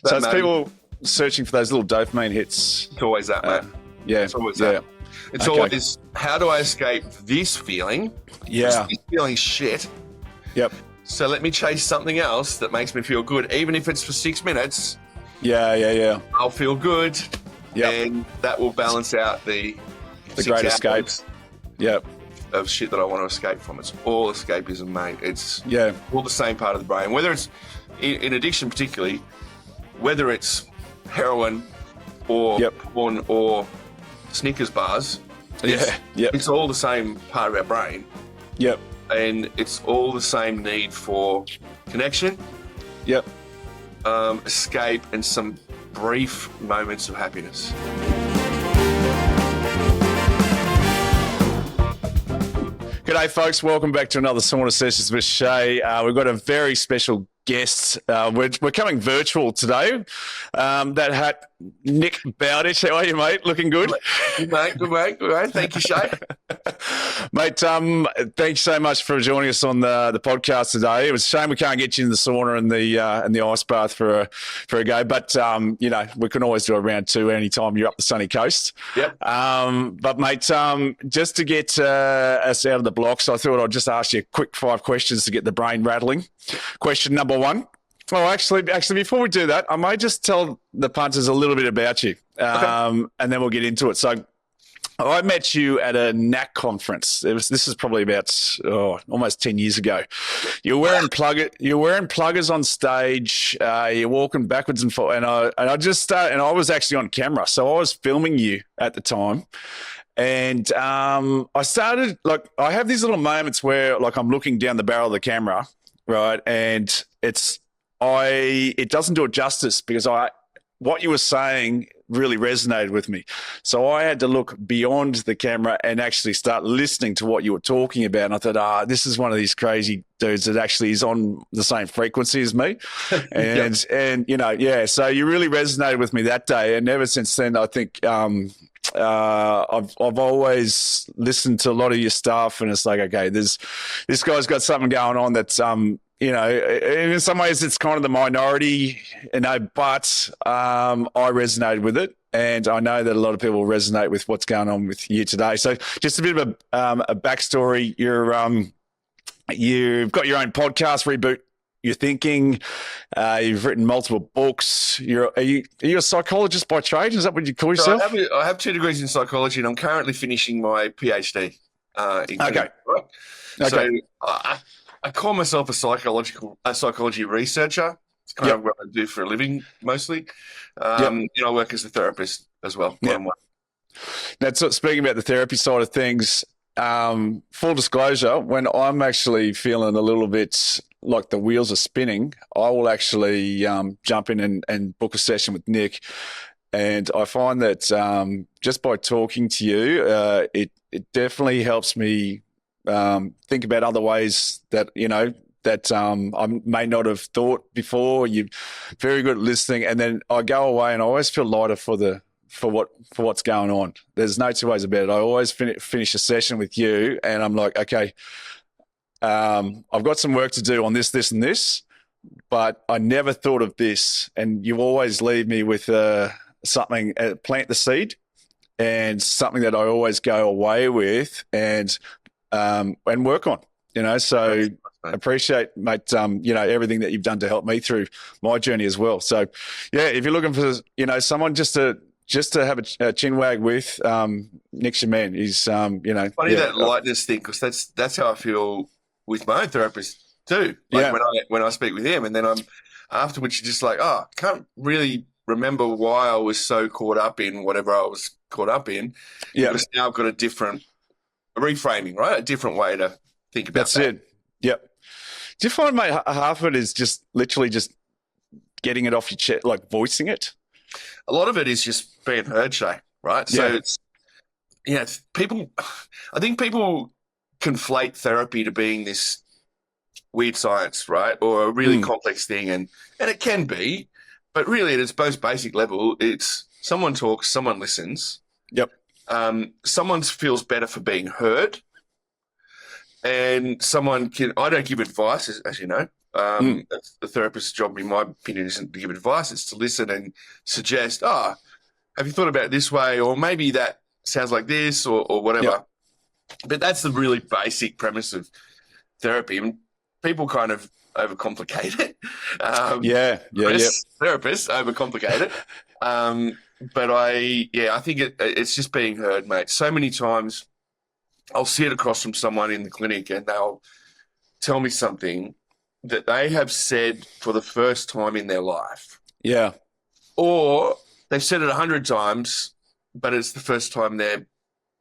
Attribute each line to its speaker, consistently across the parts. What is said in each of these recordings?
Speaker 1: So it's people searching for those little dopamine hits.
Speaker 2: It's always that, mate.
Speaker 1: Yeah.
Speaker 2: It's always that. It's always, how do I escape this feeling?
Speaker 1: Yeah.
Speaker 2: This feeling shit.
Speaker 1: Yep.
Speaker 2: So let me chase something else that makes me feel good, even if it's for 6 minutes.
Speaker 1: Yeah.
Speaker 2: I'll feel good.
Speaker 1: Yep.
Speaker 2: And that will balance out the
Speaker 1: great escape. Yep.
Speaker 2: Of shit that I want to escape from. It's all escapism, mate. It's all the same part of the brain. Whether it's in addiction, particularly, whether it's heroin or porn or Snickers bars, it's all the same part of our brain.
Speaker 1: Yep.
Speaker 2: And it's all the same need for connection.
Speaker 1: Yep.
Speaker 2: Escape and some brief moments of happiness.
Speaker 1: G'day, folks. Welcome back to another Sauna Sessions with Shea. We've got a very special guest. We're coming virtual today. That hat, Nick Bowditch. How are you, mate? Looking good?
Speaker 2: Good, mate. Good, mate. Thank you, Shea.
Speaker 1: Mate, thanks so much for joining us on the podcast today. It was a shame we can't get you in the sauna and the ice bath for a go, but we can always do a round two anytime you're up the sunny coast.
Speaker 2: Yep.
Speaker 1: But mate, just to get us out of the blocks, I thought I'd just ask you a quick 5 questions to get the brain rattling. Question number 1. Oh, actually, before we do that, I might just tell the punters a little bit about you, and then we'll get into it. So, I met you at a NAC conference. This is probably about almost 10 years ago. You're wearing pluggers on stage. You're walking backwards and forwards, and I just started, and I was actually on camera, so I was filming you at the time. And I started, I have these little moments where I'm looking down the barrel of the camera, right? And it doesn't do it justice because what you were saying really resonated with me. So I had to look beyond the camera and actually start listening to what you were talking about. And I thought, this is one of these crazy dudes that actually is on the same frequency as me. And, so you really resonated with me that day. And ever since then, I think, I've always listened to a lot of your stuff, and it's like, okay, this guy's got something going on that's, in some ways it's kind of the minority, but I resonated with it, and I know that a lot of people resonate with what's going on with you today. So just a bit of a backstory. You've got your own podcast, Reboot Your Thinking. You've written multiple books. Are you a psychologist by trade? Is that what you call yourself?
Speaker 2: So I have 2 degrees in psychology, and I'm currently finishing my PhD.
Speaker 1: Okay.
Speaker 2: So I call myself a psychology researcher. It's kind of what I do for a living, mostly. I work as a therapist as well.
Speaker 1: Now, speaking about the therapy side of things, full disclosure, when I'm actually feeling a little bit like the wheels are spinning, I will actually jump in and book a session with Nick. And I find that just by talking to you, it definitely helps me think about other ways that, I may not have thought before. You're very good at listening. And then I go away and I always feel lighter for what's going on. There's no 2 ways about it. I always finish a session with you and I'm like, okay, I've got some work to do on this, and this, but I never thought of this. And you always leave me with something, plant the seed, and something that I always go away with and work on. So I appreciate, mate, everything that you've done to help me through my journey as well. So, if you're looking for, someone just to have a chin wag with, Nick's your man. He's, Funny
Speaker 2: that lightness thing, because that's how I feel with my own therapist too. When I speak with him, and then I'm afterwards just like, I can't really remember why I was so caught up in whatever I was caught up in. Yeah. Because now I've got a different reframing, right? A different way to think about that.
Speaker 1: That's it. Yep. Do you find, mate, half of it is just literally just getting it off your chest, like voicing it?
Speaker 2: A lot of it is just being heard, Shay, right? So it's people, I think people conflate therapy to being this weird science, right? Or a really complex thing. And it can be, but really at its most basic level, it's someone talks, someone listens.
Speaker 1: Yep.
Speaker 2: Someone feels better for being heard. And I don't give advice, as you know. The therapist's job, in my opinion, isn't to give advice; it's to listen and suggest. Have you thought about it this way, or maybe that sounds like this, or whatever.
Speaker 1: Yep.
Speaker 2: But that's the really basic premise of therapy, and people kind of overcomplicate it. Therapists overcomplicate it. But I think it's just being heard, mate. So many times I'll sit across from someone in the clinic and they'll tell me something that they have said for the first time in their life.
Speaker 1: Yeah.
Speaker 2: Or they've said it 100 times, but it's the first time they're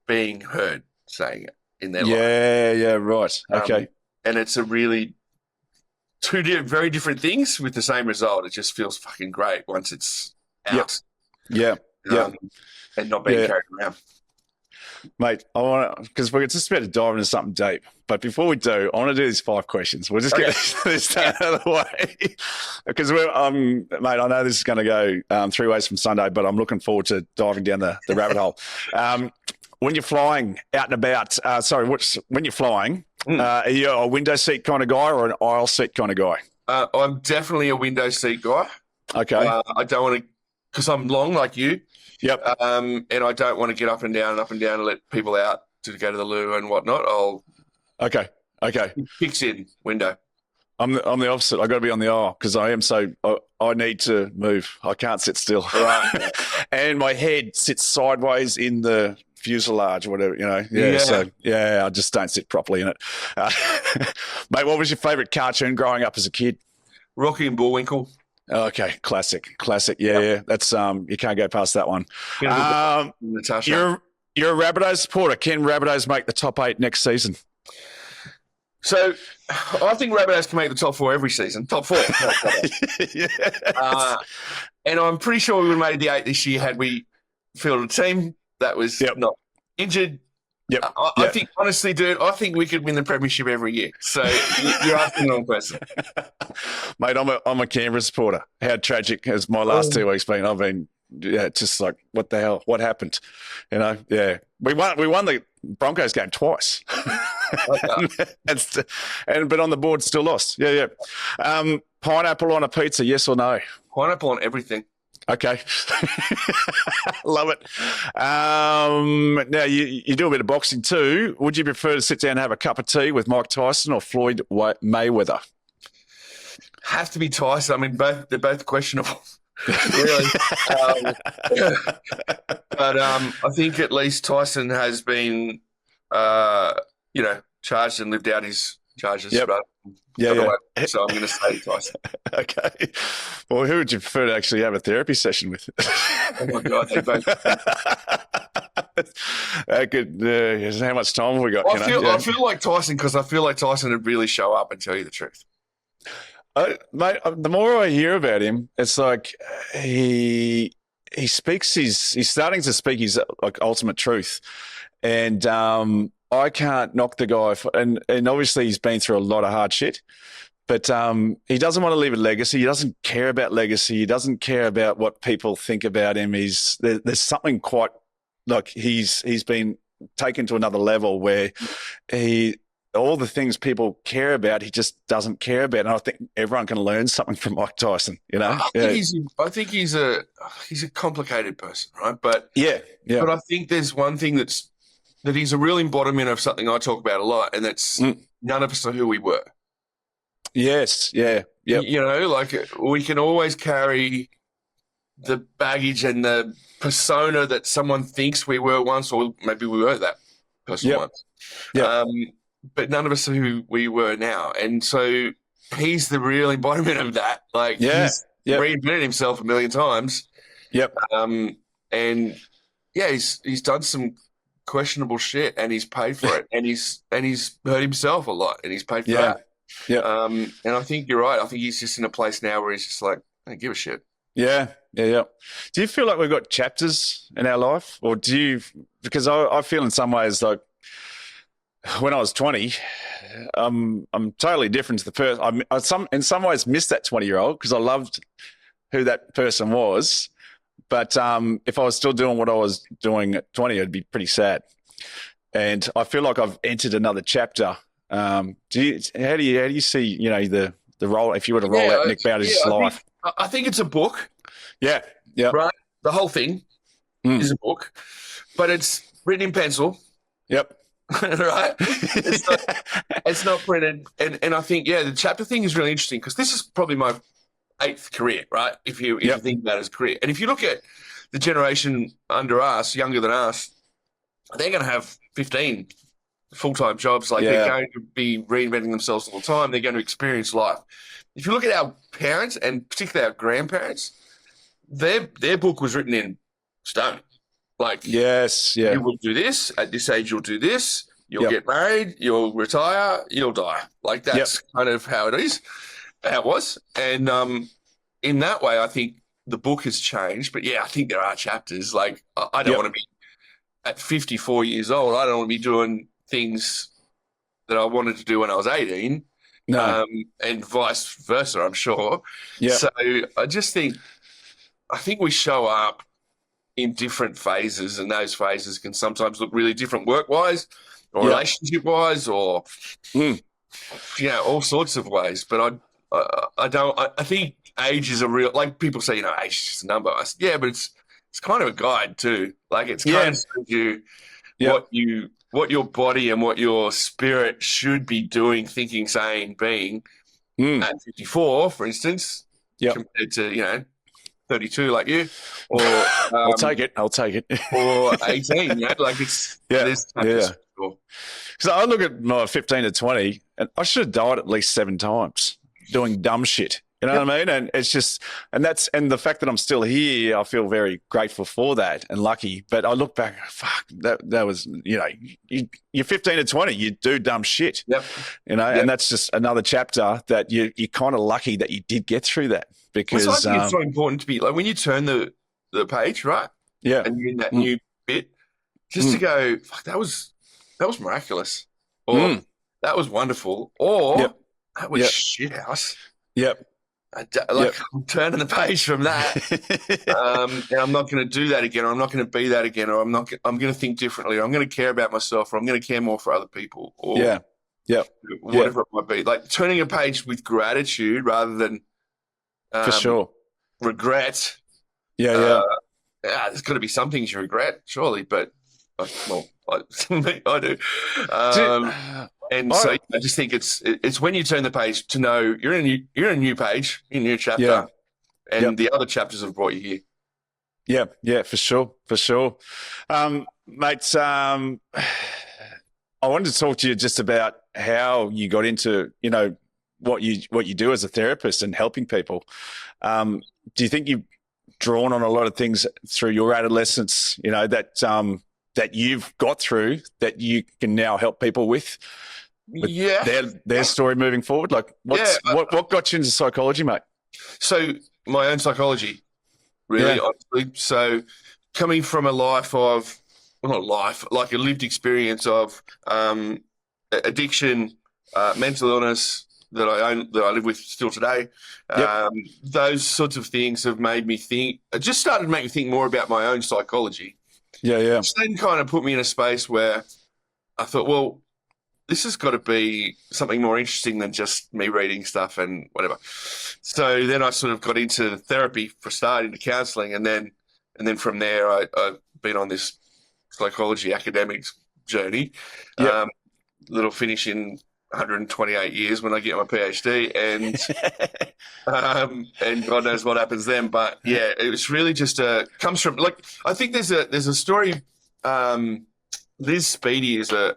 Speaker 2: being heard saying it in their life.
Speaker 1: Yeah, right. Okay.
Speaker 2: And it's a really very different things with the same result. It just feels fucking great once it's out.
Speaker 1: Yeah.
Speaker 2: And not being carried around.
Speaker 1: Mate, I want to, because we're just about to dive into something deep. But before we do, I want to do these 5 questions. We'll just get this out of the way. Because mate, I know this is going to go 3 ways from Sunday, but I'm looking forward to diving down the rabbit hole. When you're flying out and about, when you're flying, are you a window seat kind of guy or an aisle seat kind of guy?
Speaker 2: I'm definitely a window seat guy.
Speaker 1: Okay.
Speaker 2: I don't want to, because I'm long like you.
Speaker 1: Yep.
Speaker 2: And I don't want to get up and down and let people out to go to the loo and whatnot.
Speaker 1: Okay.
Speaker 2: Kicks in window.
Speaker 1: I'm the opposite. I got to be on the aisle because I need to move. I can't sit still.
Speaker 2: Right.
Speaker 1: And my head sits sideways in the fuselage or whatever, Yeah. So I just don't sit properly in it. Mate, what was your favourite cartoon growing up as a kid?
Speaker 2: Rocky and Bullwinkle.
Speaker 1: Okay, classic. Yeah. That's you can't go past that one.
Speaker 2: Natasha.
Speaker 1: You're a Rabbitohs supporter. Can Rabbitohs make the top 8 next season?
Speaker 2: So, I think Rabbitohs can make the top 4 every season. Top 4. And I'm pretty sure we would have made the 8 this year had we fielded a team that was not injured.
Speaker 1: Yep.
Speaker 2: I think, honestly, dude, I think we could win the premiership every year. So you're asking the wrong person.
Speaker 1: Mate, I'm a Canberra supporter. How tragic has my last 2 weeks been? I've been just like, what the hell? What happened? We won the Broncos game twice. But on the board still lost. Yeah. Pineapple on a pizza, yes or no?
Speaker 2: Pineapple on everything.
Speaker 1: Okay. Love it. Now, you do a bit of boxing too. Would you prefer to sit down and have a cup of tea with Mike Tyson or Floyd Mayweather?
Speaker 2: Have to be Tyson. I mean, they're both questionable. Really. But I think at least Tyson has been, charged and lived out his charges.
Speaker 1: Yep.
Speaker 2: So I'm going to say Tyson.
Speaker 1: Okay. Well, who would you prefer to actually have a therapy session with?
Speaker 2: Oh, my God. They both.
Speaker 1: How much time have we got?
Speaker 2: I feel like Tyson because I feel like Tyson would really show up and tell you the truth.
Speaker 1: Mate, the more I hear about him, it's like he's starting to speak his like ultimate truth, and I can't knock the guy and obviously he's been through a lot of hard shit, but he doesn't want to leave a legacy. He doesn't care about legacy. He doesn't care about what people think about him. There's something quite like he's been taken to another level where all the things people care about, he just doesn't care about. And I think everyone can learn something from Mike Tyson, I
Speaker 2: think he's a complicated person, right? But
Speaker 1: yeah.
Speaker 2: But I think there's one thing that he's a real embodiment of something I talk about a lot, and that's none of us are who we were.
Speaker 1: Yes, yeah.
Speaker 2: Like we can always carry the baggage and the persona that someone thinks we were once, or maybe we were that person once.
Speaker 1: Yeah.
Speaker 2: But none of us are who we were now. And so he's the real embodiment of that. Like he's reinvented himself a million times.
Speaker 1: Yep.
Speaker 2: He's done some questionable shit and he's paid for it. and he's hurt himself a lot and he's paid for that.
Speaker 1: Yeah.
Speaker 2: And I think you're right. I think he's just in a place now where he's just like, I don't give a shit.
Speaker 1: Yeah. Do you feel like we've got chapters in our life, or because I feel in some ways like when I was 20, I'm totally different to the person. I in some ways missed that 20-year-old because I loved who that person was. But if I was still doing what I was doing at 20, it'd be pretty sad. And I feel like I've entered another chapter. How do you see, the the role, if you were to roll out Nick Bowditch's life?
Speaker 2: I think it's a book.
Speaker 1: Yeah. Yeah.
Speaker 2: Right. The whole thing is a book, but it's written in pencil.
Speaker 1: Yep.
Speaker 2: Right. It's not printed. And I think, the chapter thing is really interesting because this is probably my 8th career, right? If you think about it as a career. And if you look at the generation under us, younger than us, they're going to have 15 full-time jobs. Like they're going to be reinventing themselves all the time. They're going to experience life. If you look at our parents and particularly our grandparents, their book was written in stone. Like, you will do this at this age. You'll do this. You'll get married. You'll retire. You'll die. Like that's kind of how it is. How it was. And in that way, I think the book has changed. But I think there are chapters. Like I don't want to be at 54 years old. I don't want to be doing things that I wanted to do when I was 18. No. And vice versa, I'm sure. Yeah. So I think we show up in different phases, and those phases can sometimes look really different work-wise or relationship-wise or, all sorts of ways. But I think age is a real, like people say, age is just a number. But it's kind of a guide too. Like it's kind of shows you what your body and what your spirit should be doing, thinking, saying, being at 54, for instance, compared to, 32 like you, or
Speaker 1: I'll take it.
Speaker 2: Or 18, like it's
Speaker 1: So I look at my 15 to 20, and I should have died at least 7 times doing dumb shit. You know what I mean? And it's just, and the fact that I'm still here, I feel very grateful for that and lucky. But I look back, fuck, that was, you're 15 to 20, you do dumb shit. And that's just another chapter that you're kind of lucky that you did get through that. Because
Speaker 2: I think it's so important to be like when you turn the page, right? Yeah. And you're in that new bit, just to go, fuck, that was miraculous. Or that was wonderful. Or that was shit house.
Speaker 1: Yep.
Speaker 2: I'm turning the page from that, and I'm not going to do that again, or I'm not going to be that again, or I'm going to think differently, or I'm going to care about myself, or I'm going to care more for other people, or whatever it might be. Like turning a page with gratitude rather than
Speaker 1: for sure
Speaker 2: regret. There's got to be some things you regret, surely, but I do. So I just think it's when you turn the page to know you're in a new page, in a new chapter, and the other chapters have brought you here.
Speaker 1: Yeah, for sure. Mate, I wanted to talk to you just about how you got into, what you do as a therapist and helping people. Do you think you've drawn on a lot of things through your adolescence, that you've got through that you can now help people with their story moving forward? Like what got you into psychology, mate?
Speaker 2: So my own psychology, really, honestly. So coming from a life of, well, not life, like a lived experience of addiction, mental illness that I live with still today, those sorts of things have made me think, just started to make me think more about my own psychology. Which then kind of put me in a space where I thought, well, this has got to be something more interesting than just me reading stuff and whatever. So then I sort of got into therapy for starting, into counselling, and then from there I've been on this psychology academics journey. That'll finish in 128 years when I get my PhD, and God knows what happens then. But it was really just comes from, like, I think there's a story. Liz Speedy is a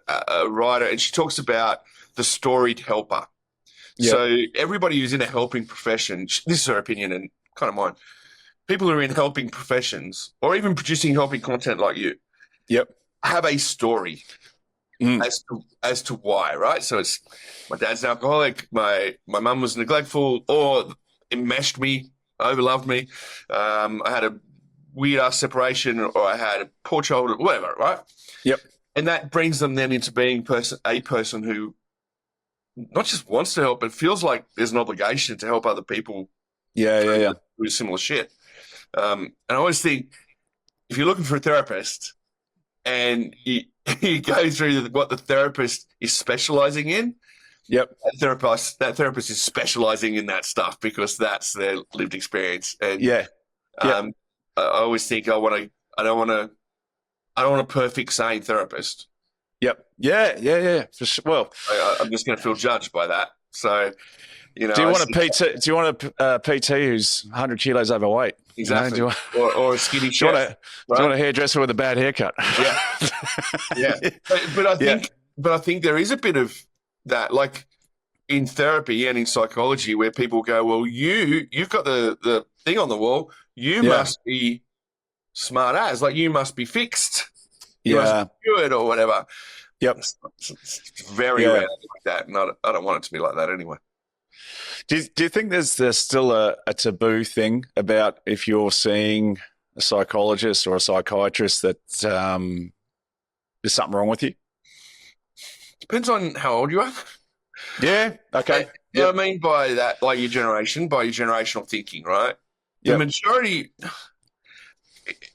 Speaker 2: writer, and she talks about the storied helper. So everybody who's in a helping profession, this is her opinion and kind of mine, people who are in helping professions or even producing helping content like you, have a story. As to why, right? So it's my dad's an alcoholic, my mum was neglectful, or enmeshed me, overloved me. I had a weird ass separation, or I had a poor childhood, whatever, right? And that brings them then into being a person who not just wants to help, but feels like there's an obligation to help other people. Do similar shit. And I always think if you're looking for a therapist and you go through what the therapist is specializing in,
Speaker 1: Yep.
Speaker 2: That therapist is specializing in that stuff because that's their lived experience. And
Speaker 1: Yeah. Yep.
Speaker 2: I always think I don't want a perfect sane therapist.
Speaker 1: Yep. Yeah. For sure. Well,
Speaker 2: I'm just going to feel judged by that. So,
Speaker 1: do you want a PT? Do you want a PT who's 100 kilos overweight?
Speaker 2: Exactly.
Speaker 1: You know,
Speaker 2: or a skinny chef.
Speaker 1: Do you want a hairdresser with a bad haircut?
Speaker 2: Yeah. Yeah. But I think there is a bit of that, like in therapy and in psychology, where people go, well, you've got the thing on the wall. You must be smart as, like you must be fixed. You must be good or whatever.
Speaker 1: Yep.
Speaker 2: It's very rare like that. And I don't want it to be like that anyway.
Speaker 1: Do you think there's still a taboo thing about if you're seeing a psychologist or a psychiatrist that there's something wrong with you?
Speaker 2: Depends on how old you are.
Speaker 1: Yeah. Okay.
Speaker 2: You know what I mean by that, like your generation, by your generational thinking, right? The majority,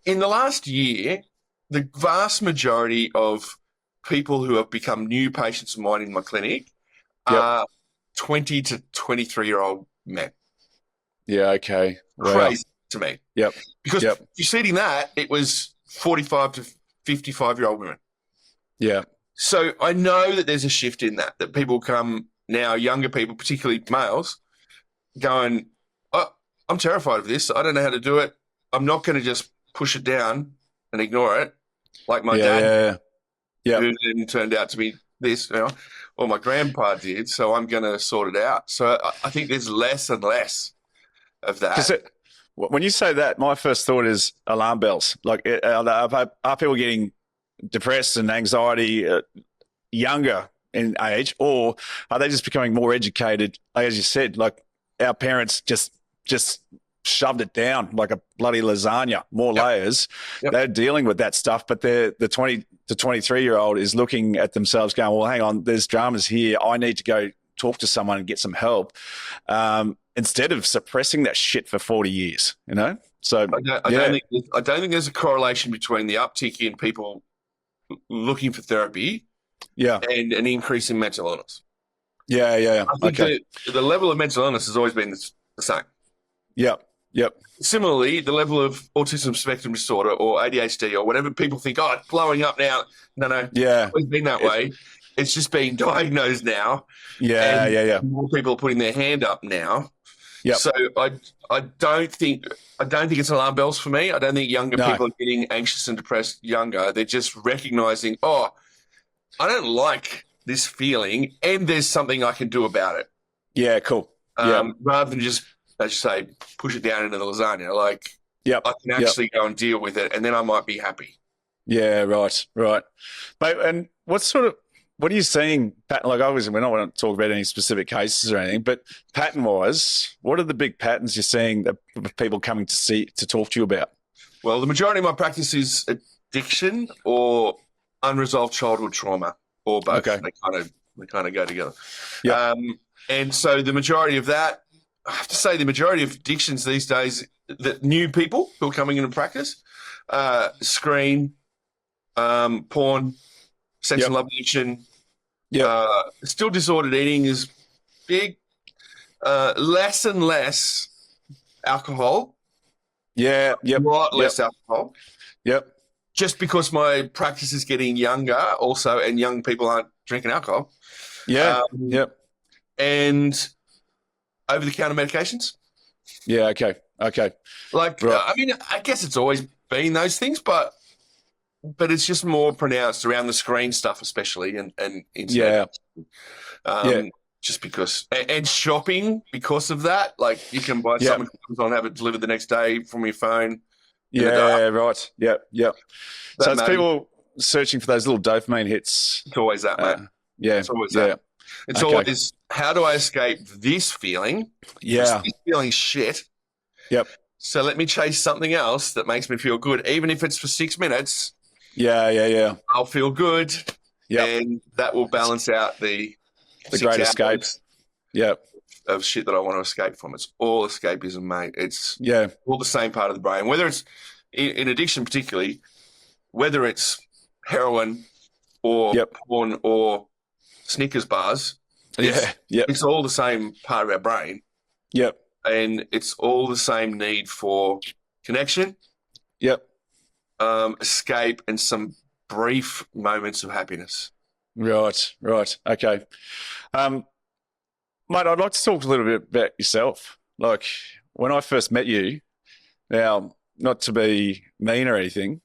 Speaker 2: in the last year, the vast majority of people who have become new patients of mine in my clinic are 20 to 23-year-old men.
Speaker 1: Yeah, okay. Wow.
Speaker 2: Crazy to me.
Speaker 1: Yep.
Speaker 2: Because preceding that, it was 45 to 55-year-old women.
Speaker 1: Yeah.
Speaker 2: So I know that there's a shift in that people come now, younger people, particularly males, going, oh, I'm terrified of this. I don't know how to do it. I'm not going to just push it down and ignore it like my dad, who then turned out to be this, or my grandpa did. So I'm going to sort it out. So I think there's less and less of that.
Speaker 1: When you say that, my first thought is alarm bells. Like, are people getting depressed and anxiety younger in age, or are they just becoming more educated? Like, as you said, like our parents just shoved it down like a bloody lasagna, more layers. They're dealing with that stuff, but the 20 to 23-year-old is looking at themselves going, well, hang on, there's dramas here. I need to go talk to someone and get some help, instead of suppressing that shit for 40 years, So
Speaker 2: I don't think there's a correlation between the uptick in people looking for therapy and an increase in mental illness. I think the level of mental illness has always been the same.
Speaker 1: Yep.
Speaker 2: Similarly, the level of autism spectrum disorder or ADHD or whatever people think, oh, it's blowing up now. No. It's always been that way. It's just being diagnosed now. More people are putting their hand up now. So I don't think it's alarm bells for me. I don't think younger people are getting anxious and depressed younger. They're just recognizing, oh, I don't like this feeling and there's something I can do about it.
Speaker 1: Yeah, cool.
Speaker 2: Rather than just, as you say, push it down into the lasagna. Like, I can actually go and deal with it and then I might be happy. Yeah,
Speaker 1: right. Mate, and what are you seeing, like obviously we're not going to talk about any specific cases or anything, but pattern-wise, what are the big patterns you're seeing that people coming to talk to you about?
Speaker 2: Well, the majority of my practice is addiction or unresolved childhood trauma, or both. Okay. They kind of go together. And so the majority of that, I have to say the majority of addictions these days, the new people who are coming into practice, screen, porn, sex and love addiction. Still disordered eating is big. Less and less alcohol. A lot less alcohol. Just because my practice is getting younger also, and young people aren't drinking alcohol. And over-the-counter medications. Okay. Like, right. I mean, I guess it's always been those things, but it's just more pronounced around the screen stuff, especially, and internet. Just because, and shopping because of that. Like, you can buy something and have it delivered the next day from your phone.
Speaker 1: Right. Yep. So it's people searching for those little dopamine hits.
Speaker 2: It's always that, mate. It's always that. It's always, how do I escape this feeling? This feeling shit. So let me chase something else that makes me feel good, even if it's for 6 minutes. I'll feel good. And that will balance out the
Speaker 1: great escapes.
Speaker 2: Of shit that I want to escape from. It's all escapism, mate. It's all the same part of the brain. Whether it's in addiction, particularly, whether it's heroin or porn or Snickers bars, It's all the same part of our brain.
Speaker 1: Yep.
Speaker 2: And it's all the same need for connection,
Speaker 1: Yep.
Speaker 2: escape, and some brief moments of happiness.
Speaker 1: Right. Okay. Mate, I'd like to talk a little bit about yourself. Like, when I first met you, now, not to be mean or anything,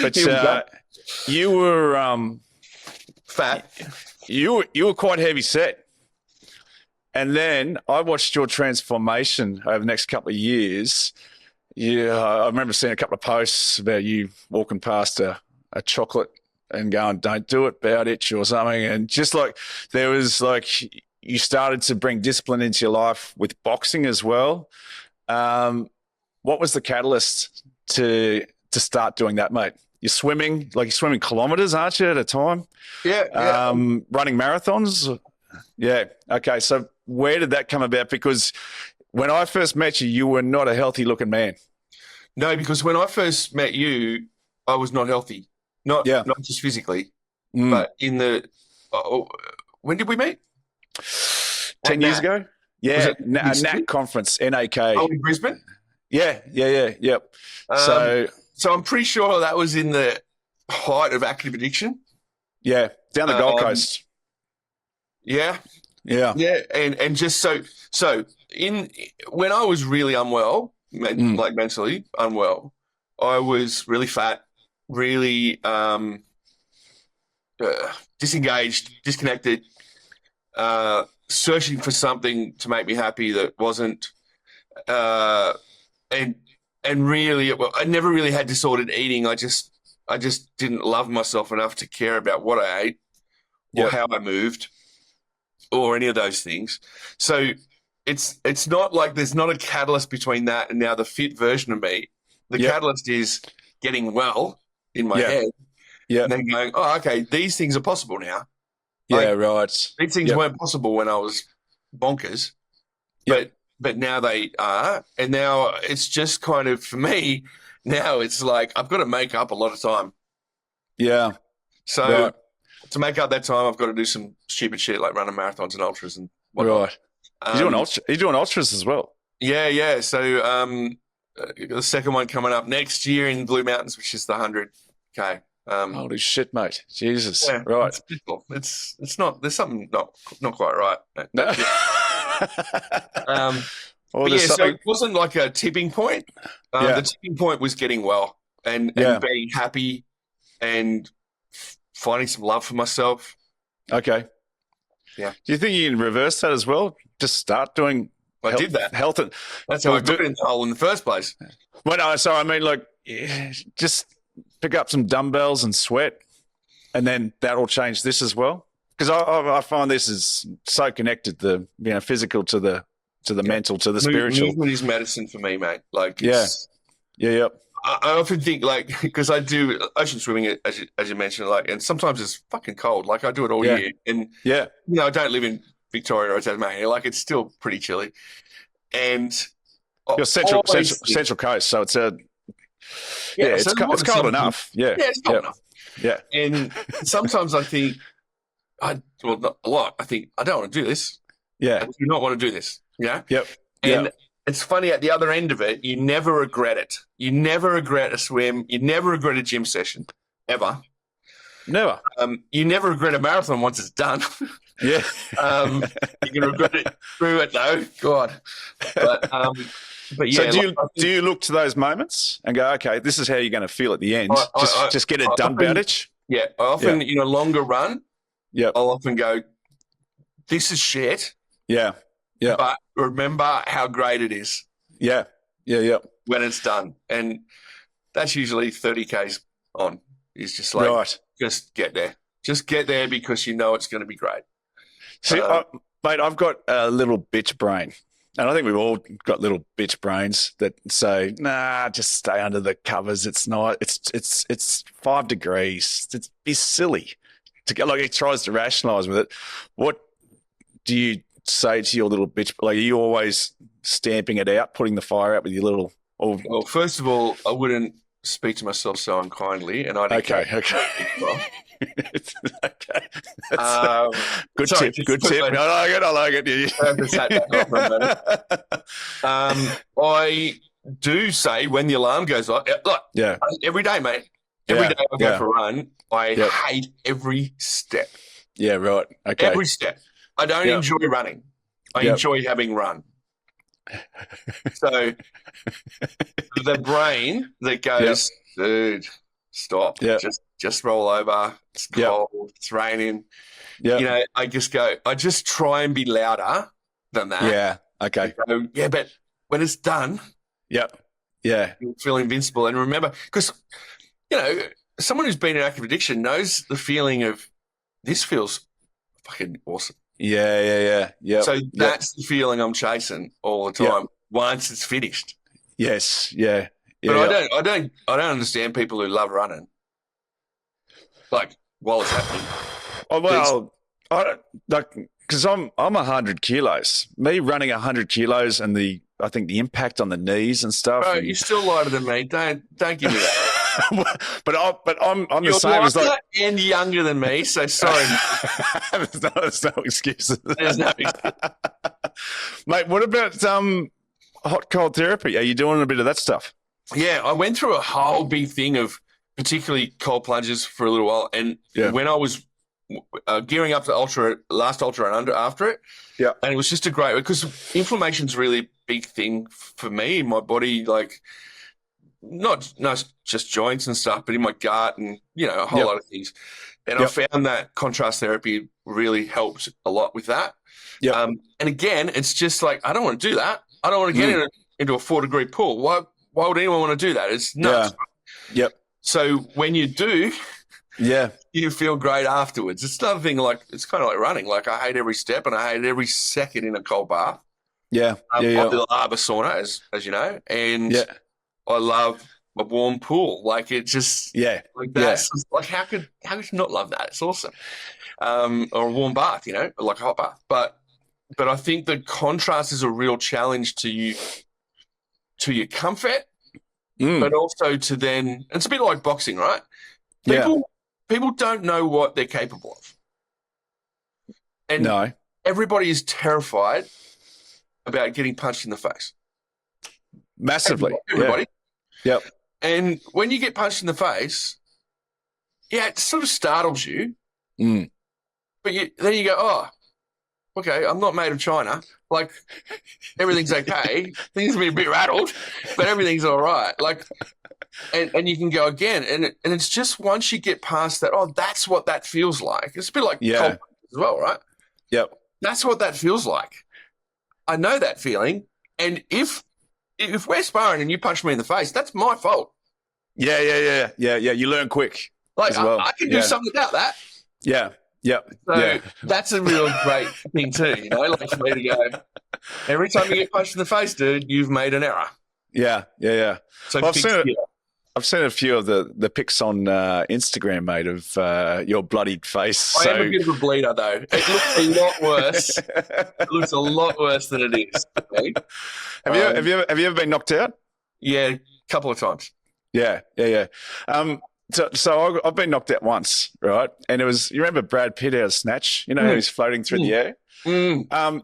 Speaker 1: but you were
Speaker 2: fat.
Speaker 1: You were quite heavy set. And then I watched your transformation over the next couple of years. Yeah, I remember seeing a couple of posts about you walking past a chocolate and going, "Don't do it, Bowditch," or something. And just like there was like you started to bring discipline into your life with boxing as well. What was the catalyst to start doing that, mate? You're swimming kilometers, aren't you, at a time?
Speaker 2: Yeah.
Speaker 1: Running marathons. Yeah. Okay. So where did that come about? Because when I first met you, you were not a healthy looking man.
Speaker 2: No, because when I first met you, I was not healthy. Not just physically, but in the when did we meet?
Speaker 1: 10 years ago? Yeah, a NAC conference, NAK.
Speaker 2: Oh, in Brisbane?
Speaker 1: Yeah. Yep.
Speaker 2: So I'm pretty sure that was in the height of active addiction.
Speaker 1: Yeah, down the Gold Coast.
Speaker 2: Yeah.
Speaker 1: Yeah.
Speaker 2: And just so when I was really unwell, like mentally unwell, I was really fat, really disengaged, disconnected, searching for something to make me happy that wasn't, and really, I never really had disordered eating. I just didn't love myself enough to care about what I ate or how I moved or any of those things. So it's not like there's not a catalyst between that and now the fit version of me. The catalyst is getting well in my head. Yeah. And then going, oh, okay, these things are possible now.
Speaker 1: Yeah, right.
Speaker 2: These things weren't possible when I was bonkers. But now they are. And now it's just kind of, for me, now it's like I've got to make up a lot of time.
Speaker 1: Yeah.
Speaker 2: So to make up that time, I've got to do some stupid shit like running marathons and ultras and whatnot.
Speaker 1: Right. You're doing ultras as well.
Speaker 2: Yeah. So the second one coming up next year in Blue Mountains, which is the 100K.
Speaker 1: Holy shit, mate! Jesus,
Speaker 2: yeah,
Speaker 1: right?
Speaker 2: It's not. There's something not quite right.
Speaker 1: No.
Speaker 2: So it wasn't like a tipping point. The tipping point was getting well and being happy and finding some love for myself.
Speaker 1: Okay.
Speaker 2: Yeah.
Speaker 1: Do you think you can reverse that as well? Just start doing.
Speaker 2: I did that.
Speaker 1: Health.
Speaker 2: That's how I got in the hole in the first place.
Speaker 1: Well, so I mean, like, just pick up some dumbbells and sweat, and then that'll change this as well. Because I find this is so connected, the physical to the mental to the spiritual.
Speaker 2: Movement is medicine for me, mate. Like,
Speaker 1: yeah.
Speaker 2: I often think, like, because I do ocean swimming, as you mentioned, like, and sometimes it's fucking cold. Like, I do it all year, and I don't live in Victoria or Tasmania. Like, it's still pretty chilly, and
Speaker 1: you're central coast, so it's it's cold enough. Yeah,
Speaker 2: it's cold enough.
Speaker 1: Yeah,
Speaker 2: and sometimes I think, not a lot. I think I don't want to do this.
Speaker 1: Yeah,
Speaker 2: I do not want to do this. Yeah.
Speaker 1: Yep.
Speaker 2: And it's funny, at the other end of it, you never regret it. You never regret a swim. You never regret a gym session, ever.
Speaker 1: Never.
Speaker 2: You never regret a marathon once it's done.
Speaker 1: Yeah.
Speaker 2: You can regret it through it, though. God. But yeah.
Speaker 1: So do you look to those moments and go, okay, this is how you're going to feel at the end? Just get it done, Bowditch?
Speaker 2: Yeah. I often, in a longer run,
Speaker 1: I'll
Speaker 2: often go, this is shit.
Speaker 1: Yeah. Yeah.
Speaker 2: But remember how great it is.
Speaker 1: Yeah.
Speaker 2: When it's done. And that's usually 30 Ks on. It's just like, just get there. Just get there because you know it's going to be great.
Speaker 1: See, mate, I've got a little bitch brain. And I think we've all got little bitch brains that say, nah, just stay under the covers. It's not, it's 5 degrees. It's be silly to get, like, it tries to rationalize with it. What do you say to your little bitch? Like, are you always stamping it out, putting the fire out with your little?
Speaker 2: Well, first of all, I wouldn't speak to myself so unkindly, and I didn't.
Speaker 1: Okay. Okay. That's good
Speaker 2: sorry,
Speaker 1: tip. Good tip. I like it.
Speaker 2: I have to take that off for a minute. I do say when the alarm goes off, look, every day, mate. Every day I go for a run, I hate every step.
Speaker 1: Yeah, right. Okay.
Speaker 2: Every step. I don't enjoy running. I enjoy having run. So the brain that goes, dude, stop. Just roll over. It's cold. It's raining. You know, I just try and be louder than that.
Speaker 1: Yeah. Okay.
Speaker 2: Go, but when it's done,
Speaker 1: yeah,
Speaker 2: you'll feel invincible. And remember, because, you know, someone who's been in active addiction knows the feeling of this feels fucking awesome.
Speaker 1: Yeah.
Speaker 2: So that's the feeling I'm chasing all the time once it's finished.
Speaker 1: Yes. Yeah.
Speaker 2: But I don't understand people who love running. Like while it's happening.
Speaker 1: Oh well, I don't like because I'm 100 kilos. Me running 100 kilos and I think the impact on the knees and stuff.
Speaker 2: Bro, you're still lighter than me. Don't give me that.
Speaker 1: but I'm
Speaker 2: you're
Speaker 1: the same as like
Speaker 2: and younger than me. So sorry.
Speaker 1: there's no excuses.
Speaker 2: There's no excuse.
Speaker 1: Mate, what about hot cold therapy? Are you doing a bit of that stuff?
Speaker 2: Yeah, I went through a whole big thing of particularly cold plunges for a little while, and when I was gearing up to last ultra and under after it, and it was just a great because inflammation's really a big thing for me in my body, like not just joints and stuff, but in my gut and a whole lot of things. And I found that contrast therapy really helped a lot with that. And again, it's just like I don't want to do that. I don't want to get into a 4-degree pool. Why would anyone want to do that? It's nuts.
Speaker 1: Yep.
Speaker 2: So when you do, you feel great afterwards. It's another thing, like it's kind of like running. Like I hate every step and I hate every second in a cold bath. I love a sauna, as you know, and I love a warm pool. Like it just like that's like how could you not love that? It's awesome. Or a warm bath, like a hot bath. But I think the contrast is a real challenge to your comfort. But also to then, it's a bit like boxing, right? People don't know what they're capable of. And everybody is terrified about getting punched in the face.
Speaker 1: Massively.
Speaker 2: Everybody.
Speaker 1: Yep.
Speaker 2: And when you get punched in the face, it sort of startles you. But then you go, oh, okay, I'm not made of China. Like, everything's okay. Things have been a bit rattled, but everything's all right. Like, and you can go again. And it's just once you get past that, that's what that feels like. It's a bit like cold as well, right?
Speaker 1: Yep.
Speaker 2: That's what that feels like. I know that feeling. And if we're sparring and you punch me in the face, that's my fault.
Speaker 1: Yeah. You learn quick.
Speaker 2: Like,
Speaker 1: as well.
Speaker 2: I can do something about that.
Speaker 1: Yeah. Yep.
Speaker 2: So that's a real great thing too, like for me to go, every time you get punched in the face, dude, you've made an error. Yeah.
Speaker 1: So I've seen a few of the pics on Instagram, mate, of your bloodied face.
Speaker 2: I am a bit of a bleeder, though. It looks a lot worse. It looks a lot worse than it is. Okay?
Speaker 1: Have you ever been knocked out?
Speaker 2: Yeah, a couple of times.
Speaker 1: Yeah. So I've been knocked out once, right? And it was, you remember Brad Pitt out of Snatch? He's floating through the air.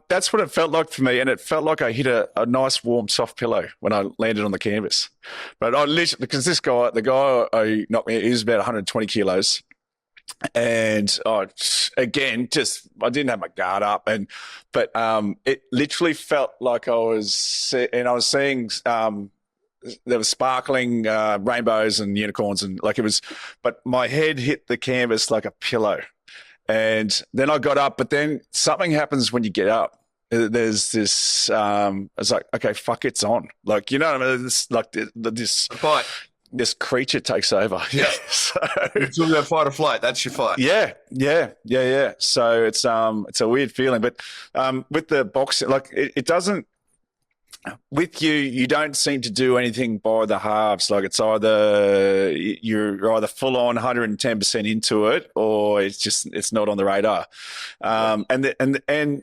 Speaker 1: That's what it felt like for me, and it felt like I hit a nice, warm, soft pillow when I landed on the canvas. But I literally, because the guy who knocked me out, he was about 120 kilos. And again, I didn't have my guard up, but it literally felt like I was seeing there was sparkling rainbows and unicorns, and but my head hit the canvas like a pillow. And then I got up, but then something happens when you get up. There's this, it's like, okay, fuck, it's on. Like, you know what I mean? It's like this
Speaker 2: fight.
Speaker 1: This creature takes over.
Speaker 2: Yeah. So it's all about fight or flight. That's your fight.
Speaker 1: Yeah. So it's a weird feeling, but with the boxing, like it doesn't. With you don't seem to do anything by the halves. Like it's you're either full on 110% into it, or it's not on the radar. And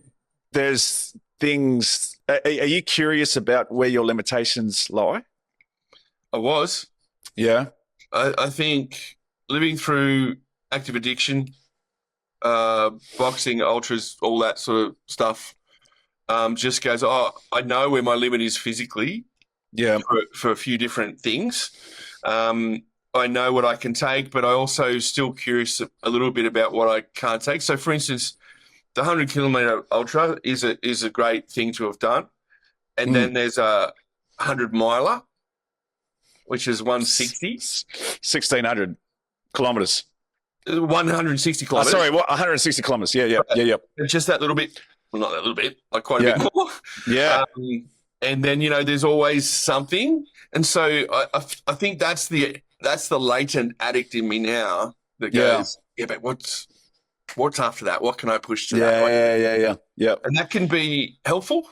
Speaker 1: there's things. Are you curious about where your limitations lie?
Speaker 2: I was.
Speaker 1: Yeah.
Speaker 2: I think living through active addiction, boxing, ultras, all that sort of stuff, just goes, oh, I know where my limit is physically
Speaker 1: Yeah.
Speaker 2: for a few different things. I know what I can take, but I also still curious a little bit about what I can't take. So, for instance, the 100-kilometer ultra is a great thing to have done, and then there's a 100-miler, which is 160,
Speaker 1: 1,600 kilometers.
Speaker 2: 160 kilometers.
Speaker 1: Sorry, what? 160 kilometers. Yeah.
Speaker 2: Just that little bit. Well, not that little bit, like quite a bit more.
Speaker 1: Yeah.
Speaker 2: And then there's always something, and so I think that's the latent addict in me now that goes, but what's after that? What can I push to that?
Speaker 1: Yeah.
Speaker 2: And that can be helpful,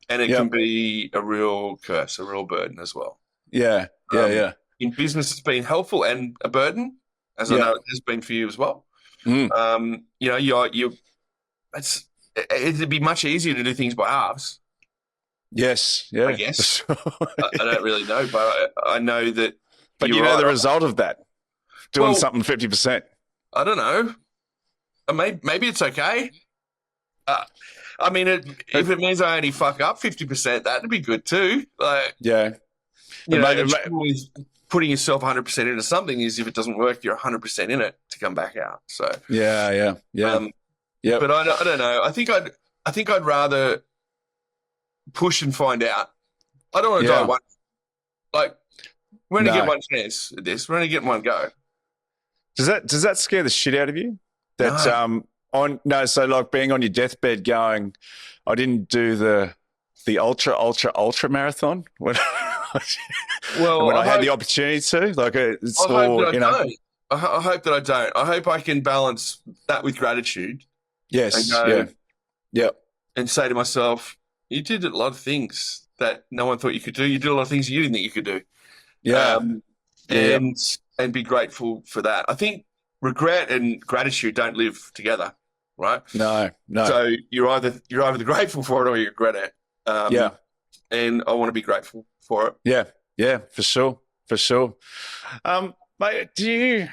Speaker 2: and it can be a real curse, a real burden as well.
Speaker 1: Yeah.
Speaker 2: In business, it's been helpful and a burden, as I know it has been for you as well. It'd be much easier to do things by halves.
Speaker 1: Yes. Yeah.
Speaker 2: I guess. I don't really know, but I know that.
Speaker 1: But you know the result of that, doing something 50%.
Speaker 2: I don't know. Maybe it's okay. I mean, if it means I only fuck up 50%, that'd be good too. Like, putting yourself 100% into something is, if it doesn't work, you're 100% in it to come back out. So
Speaker 1: yeah.
Speaker 2: But I don't know. I think I'd rather push and find out. I don't want to die one. Like, we're going to get one chance at this. We're going to get one go.
Speaker 1: Does that scare the shit out of you? That so like being on your deathbed going, I didn't do the ultra marathon when I had the opportunity to. Like it's
Speaker 2: I hope that I don't. I hope I can balance that with gratitude.
Speaker 1: Yes.
Speaker 2: And
Speaker 1: yeah.
Speaker 2: And say to myself, you did a lot of things that no one thought you could do. You did a lot of things you didn't think you could do.
Speaker 1: Yeah.
Speaker 2: And be grateful for that. I think regret and gratitude don't live together, right?
Speaker 1: No.
Speaker 2: So you're either grateful for it or you regret it. And I want to be grateful for it.
Speaker 1: Yeah, for sure. Mate, do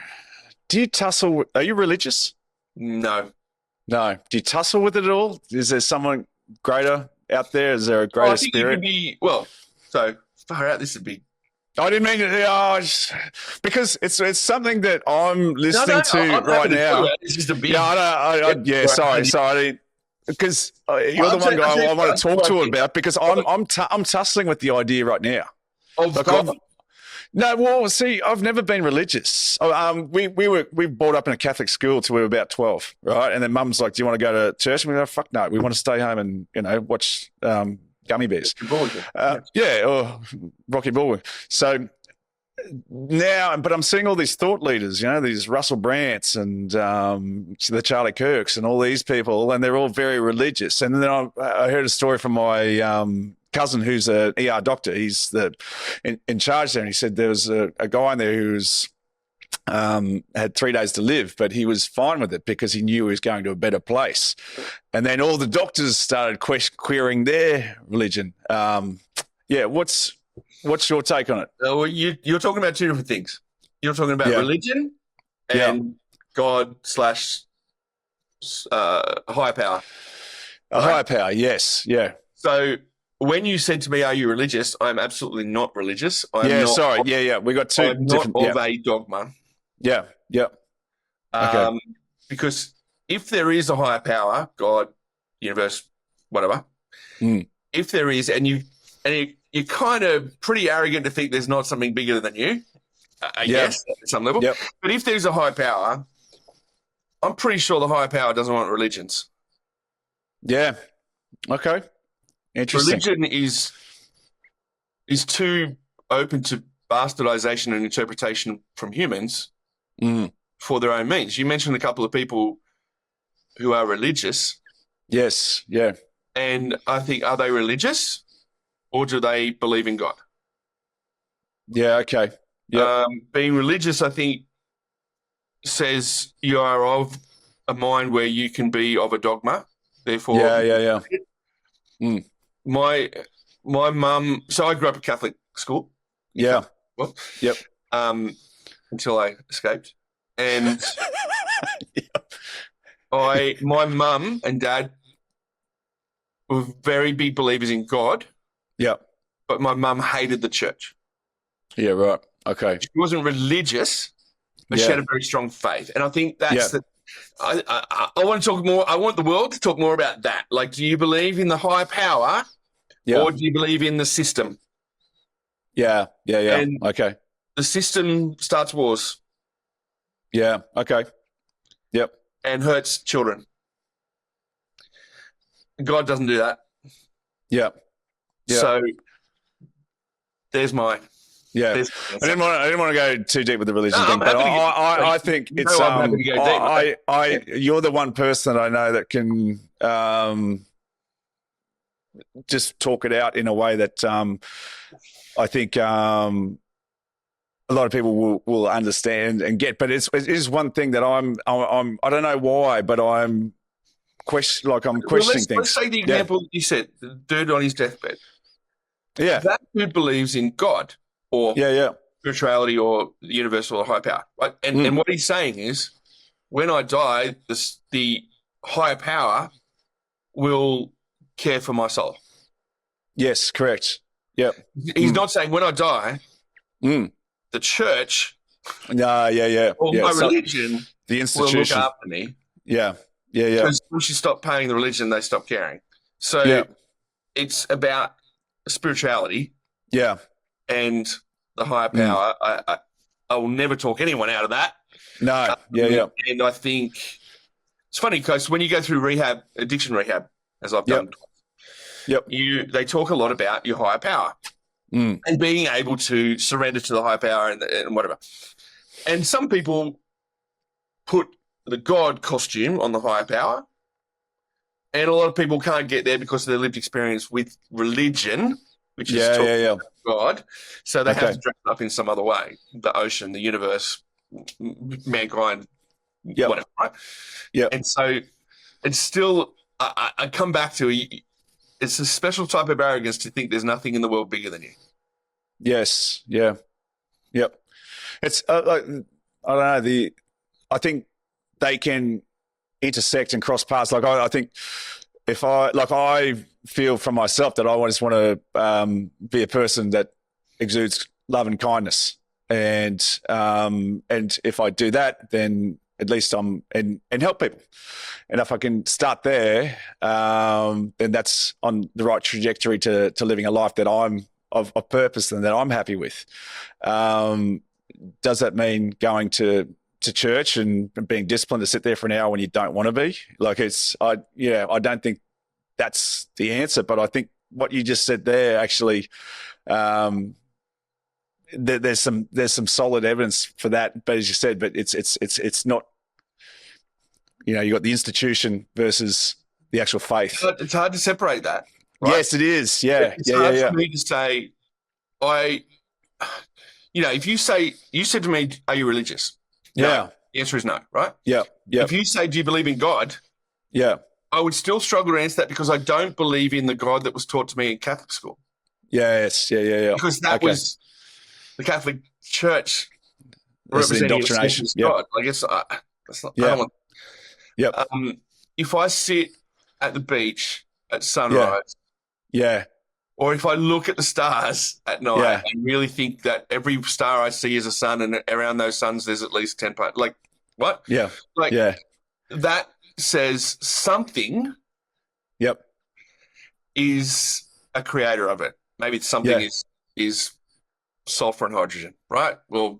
Speaker 1: you tussle? Are you religious?
Speaker 2: No.
Speaker 1: Do you tussle with it at all? Is there someone greater out there? Is there a greater spirit?
Speaker 2: So far out, this would be.
Speaker 1: I didn't mean it. Because it's something that I'm listening to right now.
Speaker 2: It's just a big.
Speaker 1: Sorry. Because you're the one guy I want to talk to about, because I'm tussling with the idea right now. I've never been religious. We brought up in a Catholic school till we were about 12, right? And then Mum's like, "Do you want to go to church?" And we go, "Fuck no, we want to stay home and watch Gummy Bears." Or Rocky Ball. So now, but I'm seeing all these thought leaders, these Russell Brants and the Charlie Kirks and all these people, and they're all very religious. And then I heard a story from my cousin who's an ER doctor. He's in charge there, and he said there was a guy in there who's had 3 days to live, but he was fine with it because he knew he was going to a better place. And then all the doctors started querying their religion. What's your take on it?
Speaker 2: Well, you're talking about two different things. You're talking about religion and God / higher power.
Speaker 1: A higher power, yes, yeah.
Speaker 2: So when you said to me, "Are you religious?" I'm absolutely not religious. We got two
Speaker 1: I'm
Speaker 2: different. Not of a dogma.
Speaker 1: Yeah.
Speaker 2: Okay. Because if there is a higher power, God, universe, whatever, if there is, and you're kind of pretty arrogant to think there's not something bigger than you, I guess, at some level.
Speaker 1: Yep.
Speaker 2: But if there's a high power, I'm pretty sure the higher power doesn't want religions.
Speaker 1: Yeah. Okay. Interesting.
Speaker 2: Religion is too open to bastardization and interpretation from humans for their own means. You mentioned a couple of people who are religious.
Speaker 1: Yes, yeah.
Speaker 2: And I think, are they religious or do they believe in God?
Speaker 1: Yeah, okay. Yep.
Speaker 2: Being religious, I think, says you are of a mind where you can be of a dogma. Therefore,
Speaker 1: yeah.
Speaker 2: My mum. So I grew up in Catholic school.
Speaker 1: Yeah.
Speaker 2: Well,
Speaker 1: yep.
Speaker 2: until I escaped. And
Speaker 1: Yeah.
Speaker 2: my mum and dad were very big believers in God,
Speaker 1: Yeah.
Speaker 2: but my mum hated the church.
Speaker 1: Yeah, right. Okay.
Speaker 2: She wasn't religious, but she
Speaker 1: Yeah.
Speaker 2: had a very strong faith. And I think that's
Speaker 1: Yeah.
Speaker 2: I want to talk more. I want the world to talk more about that. Like, do you believe in the higher power,
Speaker 1: Yeah.
Speaker 2: or do you believe in the system?
Speaker 1: Yeah. Yeah. Yeah.
Speaker 2: And
Speaker 1: Okay.
Speaker 2: the system starts wars
Speaker 1: Yeah. Okay. Yep.
Speaker 2: and hurts children. God doesn't do that.
Speaker 1: Yeah. Yeah.
Speaker 2: So there's my.
Speaker 1: Yeah.
Speaker 2: There's
Speaker 1: I didn't want to go too deep with the religion
Speaker 2: No,
Speaker 1: thing,
Speaker 2: I'm
Speaker 1: but
Speaker 2: happy to get-
Speaker 1: I think
Speaker 2: You
Speaker 1: it's
Speaker 2: know I'm happy to go deep,
Speaker 1: you're the one person that I know that can just talk it out in a way that I think a lot of people will understand and get. But it is one thing that I'm I don't know why, but I'm questioning things.
Speaker 2: Let's say the example that you said, the dude on his deathbed.
Speaker 1: Yeah.
Speaker 2: That dude believes in God or
Speaker 1: Yeah.
Speaker 2: spirituality or the universe or the higher power. Right? And what he's saying is, when I die, the higher power will care for my soul.
Speaker 1: Yes, correct. Yep.
Speaker 2: He's not saying when I die,
Speaker 1: Mm.
Speaker 2: the church
Speaker 1: No, yeah.
Speaker 2: or
Speaker 1: Yeah.
Speaker 2: my
Speaker 1: So
Speaker 2: religion
Speaker 1: the
Speaker 2: will look
Speaker 1: institution.
Speaker 2: after me.
Speaker 1: Yeah.
Speaker 2: Because once you stop paying the religion, they stop caring. So it's about spirituality
Speaker 1: Yeah.
Speaker 2: and the higher power. I will never talk anyone out of that.
Speaker 1: No. Yeah.
Speaker 2: And I think it's funny because when you go through addiction rehab, as I've done, they talk a lot about your higher power and being able to surrender to the higher power and whatever. And some people put the God costume on the higher power, and a lot of people can't get there because of their lived experience with religion, which is talking about God. So they have to dress it up in some other way: the ocean, the universe, mankind, whatever. Right?
Speaker 1: Yeah.
Speaker 2: And so it's still. I come back to it's a special type of arrogance to think there's nothing in the world bigger than you.
Speaker 1: Yes. Yeah. Yep. It's like, I don't know. I think they can intersect and cross paths. Like I think if I feel from myself that I just want to be a person that exudes love and kindness, and if I do that, then at least I'm and help people. And if I can start there, then that's on the right trajectory to living a life that I'm of purpose and that I'm happy with. Does that mean going to church and being disciplined to sit there for an hour when you don't want to be? Like I don't think that's the answer, but I think what you just said there actually, there's some solid evidence for that. But as you said, but it's not. You got the institution versus the actual faith.
Speaker 2: It's hard to separate that. Right?
Speaker 1: Yes, it is. Yeah,
Speaker 2: it's hard for me to say. If you said to me, "Are you religious?" No.
Speaker 1: Yeah.
Speaker 2: The answer is no, right?
Speaker 1: Yeah. Yeah.
Speaker 2: If you say, "Do you believe in God?"
Speaker 1: Yeah.
Speaker 2: I would still struggle to answer that because I don't believe in the God that was taught to me in Catholic school.
Speaker 1: Yes. Yeah.
Speaker 2: Because that was the Catholic Church representing
Speaker 1: indoctrination.
Speaker 2: God. Like it's that's not. Yeah. I don't want.
Speaker 1: Yep.
Speaker 2: If I sit at the beach at sunrise, or if I look at the stars at night and really think that every star I see is a sun, and around those suns there's at least 10 planets, like what?
Speaker 1: Yeah.
Speaker 2: Like that says something.
Speaker 1: Yep.
Speaker 2: Is a creator of it. Maybe something is sulfur and hydrogen, right? Well,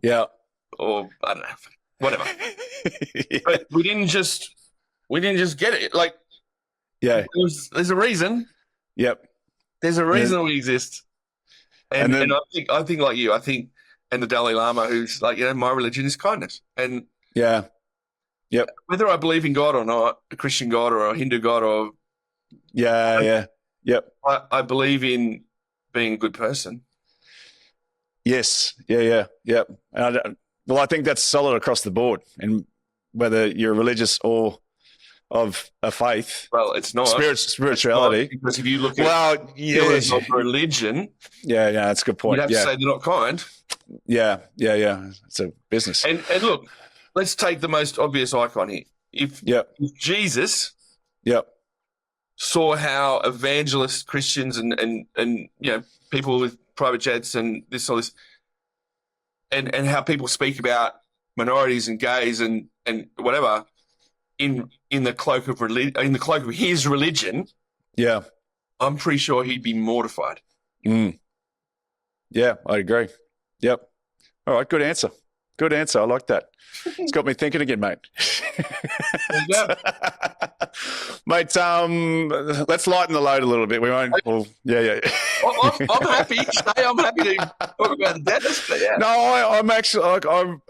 Speaker 2: or I don't know, whatever. But we didn't just get it. Like, there's a reason.
Speaker 1: Yep.
Speaker 2: There's a reason we exist. And I think like you, and the Dalai Lama, who's like, my religion is kindness. And whether I believe in God or not, a Christian God or a Hindu God or I believe in being a good person.
Speaker 1: Yes. Yeah. And I think that's solid across the board, and whether you're religious or of a faith.
Speaker 2: Well, it's not
Speaker 1: spirituality.
Speaker 2: It's not, because if you look at pillars of religion,
Speaker 1: that's a good point.
Speaker 2: You'd have to say they're not kind.
Speaker 1: Yeah. It's a business.
Speaker 2: And look, let's take the most obvious icon here. If Jesus
Speaker 1: Yep.
Speaker 2: saw how evangelist Christians and people with private jets and all this, and how people speak about minorities and gays and whatever in the cloak of his religion,
Speaker 1: Yeah.
Speaker 2: I'm pretty sure he'd be mortified.
Speaker 1: Mm. Yeah, I agree. Yep. All right, good answer. Good answer. I like that. It's got me thinking again, mate. Mate, let's lighten the load a little bit. We won't. Well, yeah.
Speaker 2: I'm happy. I'm happy to talk about the dentist. But yeah.
Speaker 1: No, I'm actually like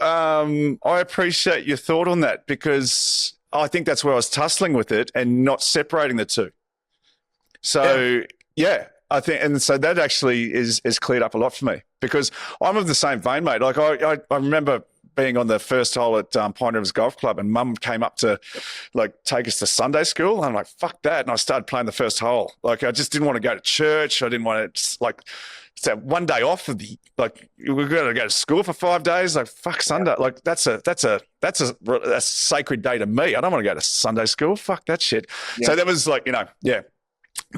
Speaker 1: I appreciate your thought on that, because I think that's where I was tussling with it and not separating the two. So yeah, I think, and so that actually is cleared up a lot for me, because I'm of the same vein, mate. Like I remember being on the first hole at Pine Rivers Golf Club, and Mum came up to like take us to Sunday school. And I'm like, fuck that. And I started playing the first hole. Like, I just didn't want to go to church. I didn't want to, like, it's that one day off of the, like, we're going to go to school for 5 days. Like, fuck Sunday. Like, that's a sacred day to me. I don't want to go to Sunday school. Fuck that shit. Yeah. So that was like, yeah.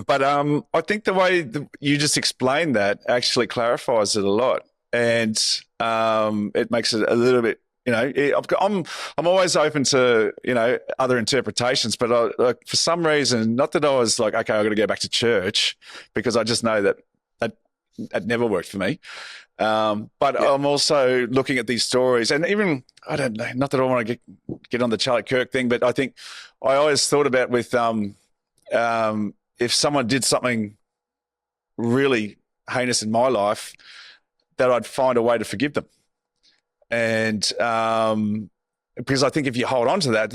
Speaker 1: But I think the way you just explained that actually clarifies it a lot. And it makes it a little bit, I'm always open to, other interpretations, but for some reason, not that I was like, okay, I've got to go back to church, because I just know that never worked for me. But I'm also looking at these stories, and even, I don't know, not that I want to get on the Charlie Kirk thing, but I think I always thought about with, if someone did something really heinous in my life, that I'd find a way to forgive them. And because I think if you hold on to that,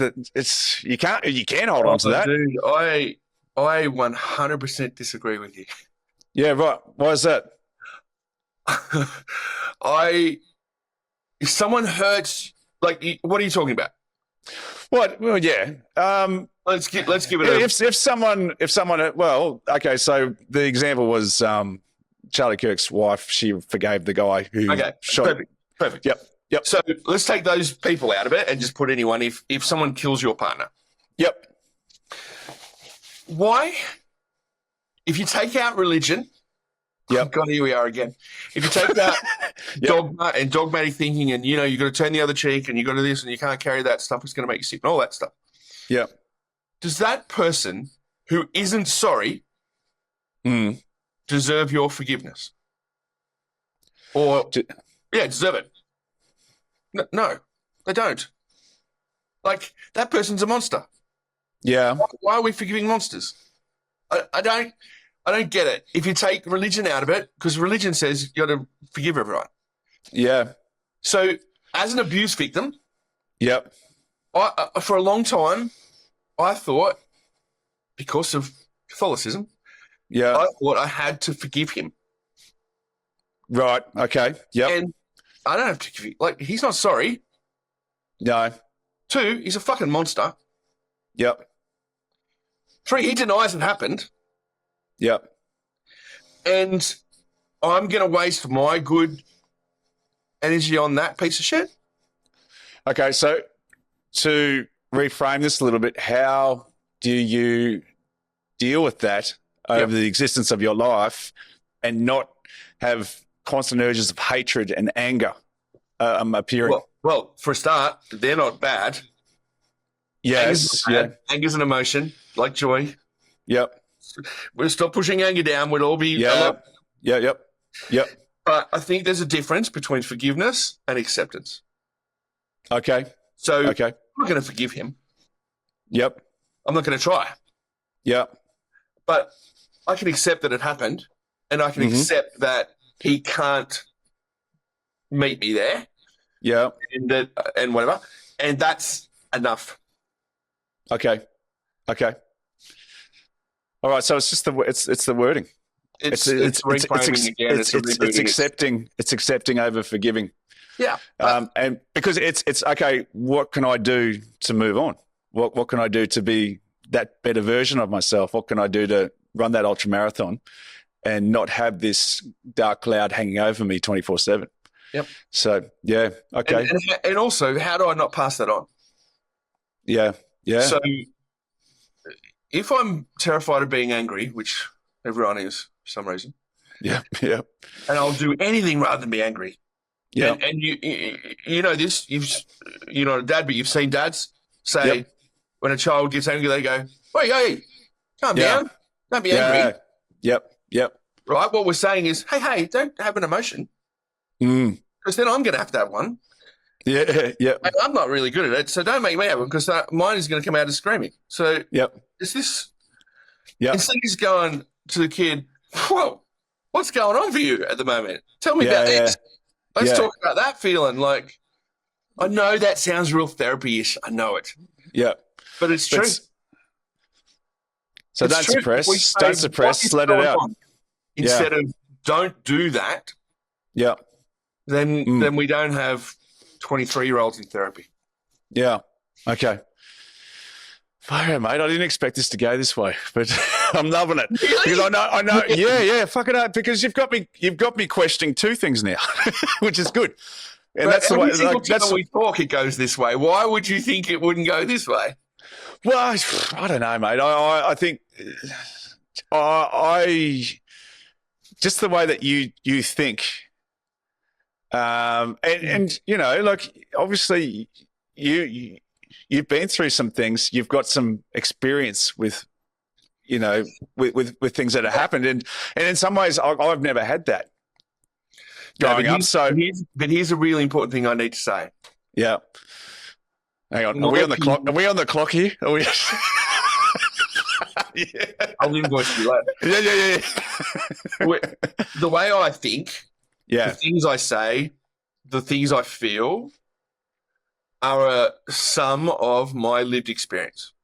Speaker 1: you can't hold on to that.
Speaker 2: Dude, I 100% disagree with you.
Speaker 1: Yeah, right. Why is that?
Speaker 2: If someone hurts, like, what are you talking about?
Speaker 1: What? Well, yeah.
Speaker 2: Let's give it
Speaker 1: if someone, well, okay. So the example was Charlie Kirk's wife. She forgave the guy who shot.
Speaker 2: Perfect.
Speaker 1: Yep.
Speaker 2: So let's take those people out of it and just put anyone. If someone kills your partner.
Speaker 1: Yep.
Speaker 2: Why? If you take out religion. Yep. Oh God, here we are again. If you take out dogma and dogmatic thinking, and you've got to turn the other cheek, and you've got to do this, and you can't carry that stuff, it's going to make you sick, and all that stuff.
Speaker 1: Yeah.
Speaker 2: Does that person who isn't sorry deserve your forgiveness? Or deserve it? No, they don't. Like, that person's a monster.
Speaker 1: Yeah.
Speaker 2: Why are we forgiving monsters? I don't get it. If you take religion out of it, because religion says you got to forgive everyone.
Speaker 1: Yeah.
Speaker 2: So, as an abuse victim,
Speaker 1: yep.
Speaker 2: For a long time, I thought, because of Catholicism, I thought I had to forgive him.
Speaker 1: Right. Okay. Yep.
Speaker 2: And I don't have to forgive him. Like, he's not sorry.
Speaker 1: No.
Speaker 2: 2, he's a fucking monster.
Speaker 1: Yep.
Speaker 2: 3, he denies it happened.
Speaker 1: Yep.
Speaker 2: And I'm going to waste my good energy on that piece of shit.
Speaker 1: Okay, so to reframe this a little bit, how do you deal with that over the existence of your life and not have constant urges of hatred and anger appearing?
Speaker 2: Well, for a start, they're not bad.
Speaker 1: Yes.
Speaker 2: Anger's an emotion, like joy.
Speaker 1: Yep.
Speaker 2: We'll stop pushing anger down. We'll all be...
Speaker 1: Yep.
Speaker 2: But I think there's a difference between forgiveness and acceptance.
Speaker 1: Okay.
Speaker 2: So I'm not going to forgive him.
Speaker 1: Yep.
Speaker 2: I'm not going to try.
Speaker 1: Yep.
Speaker 2: But I can accept that it happened, and I can accept that he can't meet me there.
Speaker 1: Yeah.
Speaker 2: And whatever. And that's enough.
Speaker 1: Okay. All right. So it's just it's the wording.
Speaker 2: It's reframing again.
Speaker 1: It's accepting over forgiving.
Speaker 2: Yeah.
Speaker 1: And because it's okay. What can I do to move on? What can I do to be that better version of myself? What can I do to run that ultra marathon and not have this dark cloud hanging over me 24/7?
Speaker 2: Yep.
Speaker 1: So, yeah. Okay.
Speaker 2: And also, how do I not pass that on?
Speaker 1: Yeah. Yeah.
Speaker 2: So if I'm terrified of being angry, which everyone is for some reason,
Speaker 1: yeah. Yeah.
Speaker 2: and I'll do anything rather than be angry.
Speaker 1: Yeah.
Speaker 2: And you know this, you're not a dad, but you've seen dads say when a child gets angry, they go, hey, calm down, don't be angry.
Speaker 1: Yep.
Speaker 2: Right? What we're saying is, hey, don't have an emotion. Because then I'm going to have one.
Speaker 1: Yeah.
Speaker 2: And I'm not really good at it, so don't make me have one because mine is going to come out as screaming. So is this... Instead of just going to the kid, whoa, what's going on for you at the moment? Tell me about this. Let's talk about that feeling. Like, I know that sounds real therapy-ish. I know it.
Speaker 1: Yeah.
Speaker 2: But it's true.
Speaker 1: So don't suppress. Don't suppress. Let it out.
Speaker 2: Instead of don't do that.
Speaker 1: Yeah.
Speaker 2: Then we don't have 23-year-olds in therapy.
Speaker 1: Yeah. Okay. Fire, mate. I didn't expect this to go this way, but I'm loving it.
Speaker 2: Really?
Speaker 1: Because I know. Yeah. Fuck it up. Because you've got me questioning two things now, which is good. And
Speaker 2: but
Speaker 1: that's the way.
Speaker 2: That's when we talk. It goes this way. Why would you think it wouldn't go this way?
Speaker 1: Well, I don't know, mate. I think I just the way that you think, and you know, like obviously you've been through some things. You've got some experience with, you know, with things that have happened, and in some ways, I've never had that growing up. So,
Speaker 2: but here's a really important thing I need to say.
Speaker 1: Yeah. Hang on. Are we on the clock? Are we on the clock here? Are we?
Speaker 2: I'll invoice you later.
Speaker 1: Yeah.
Speaker 2: The way I think,
Speaker 1: the
Speaker 2: things I say, the things I feel are a sum of my lived experience.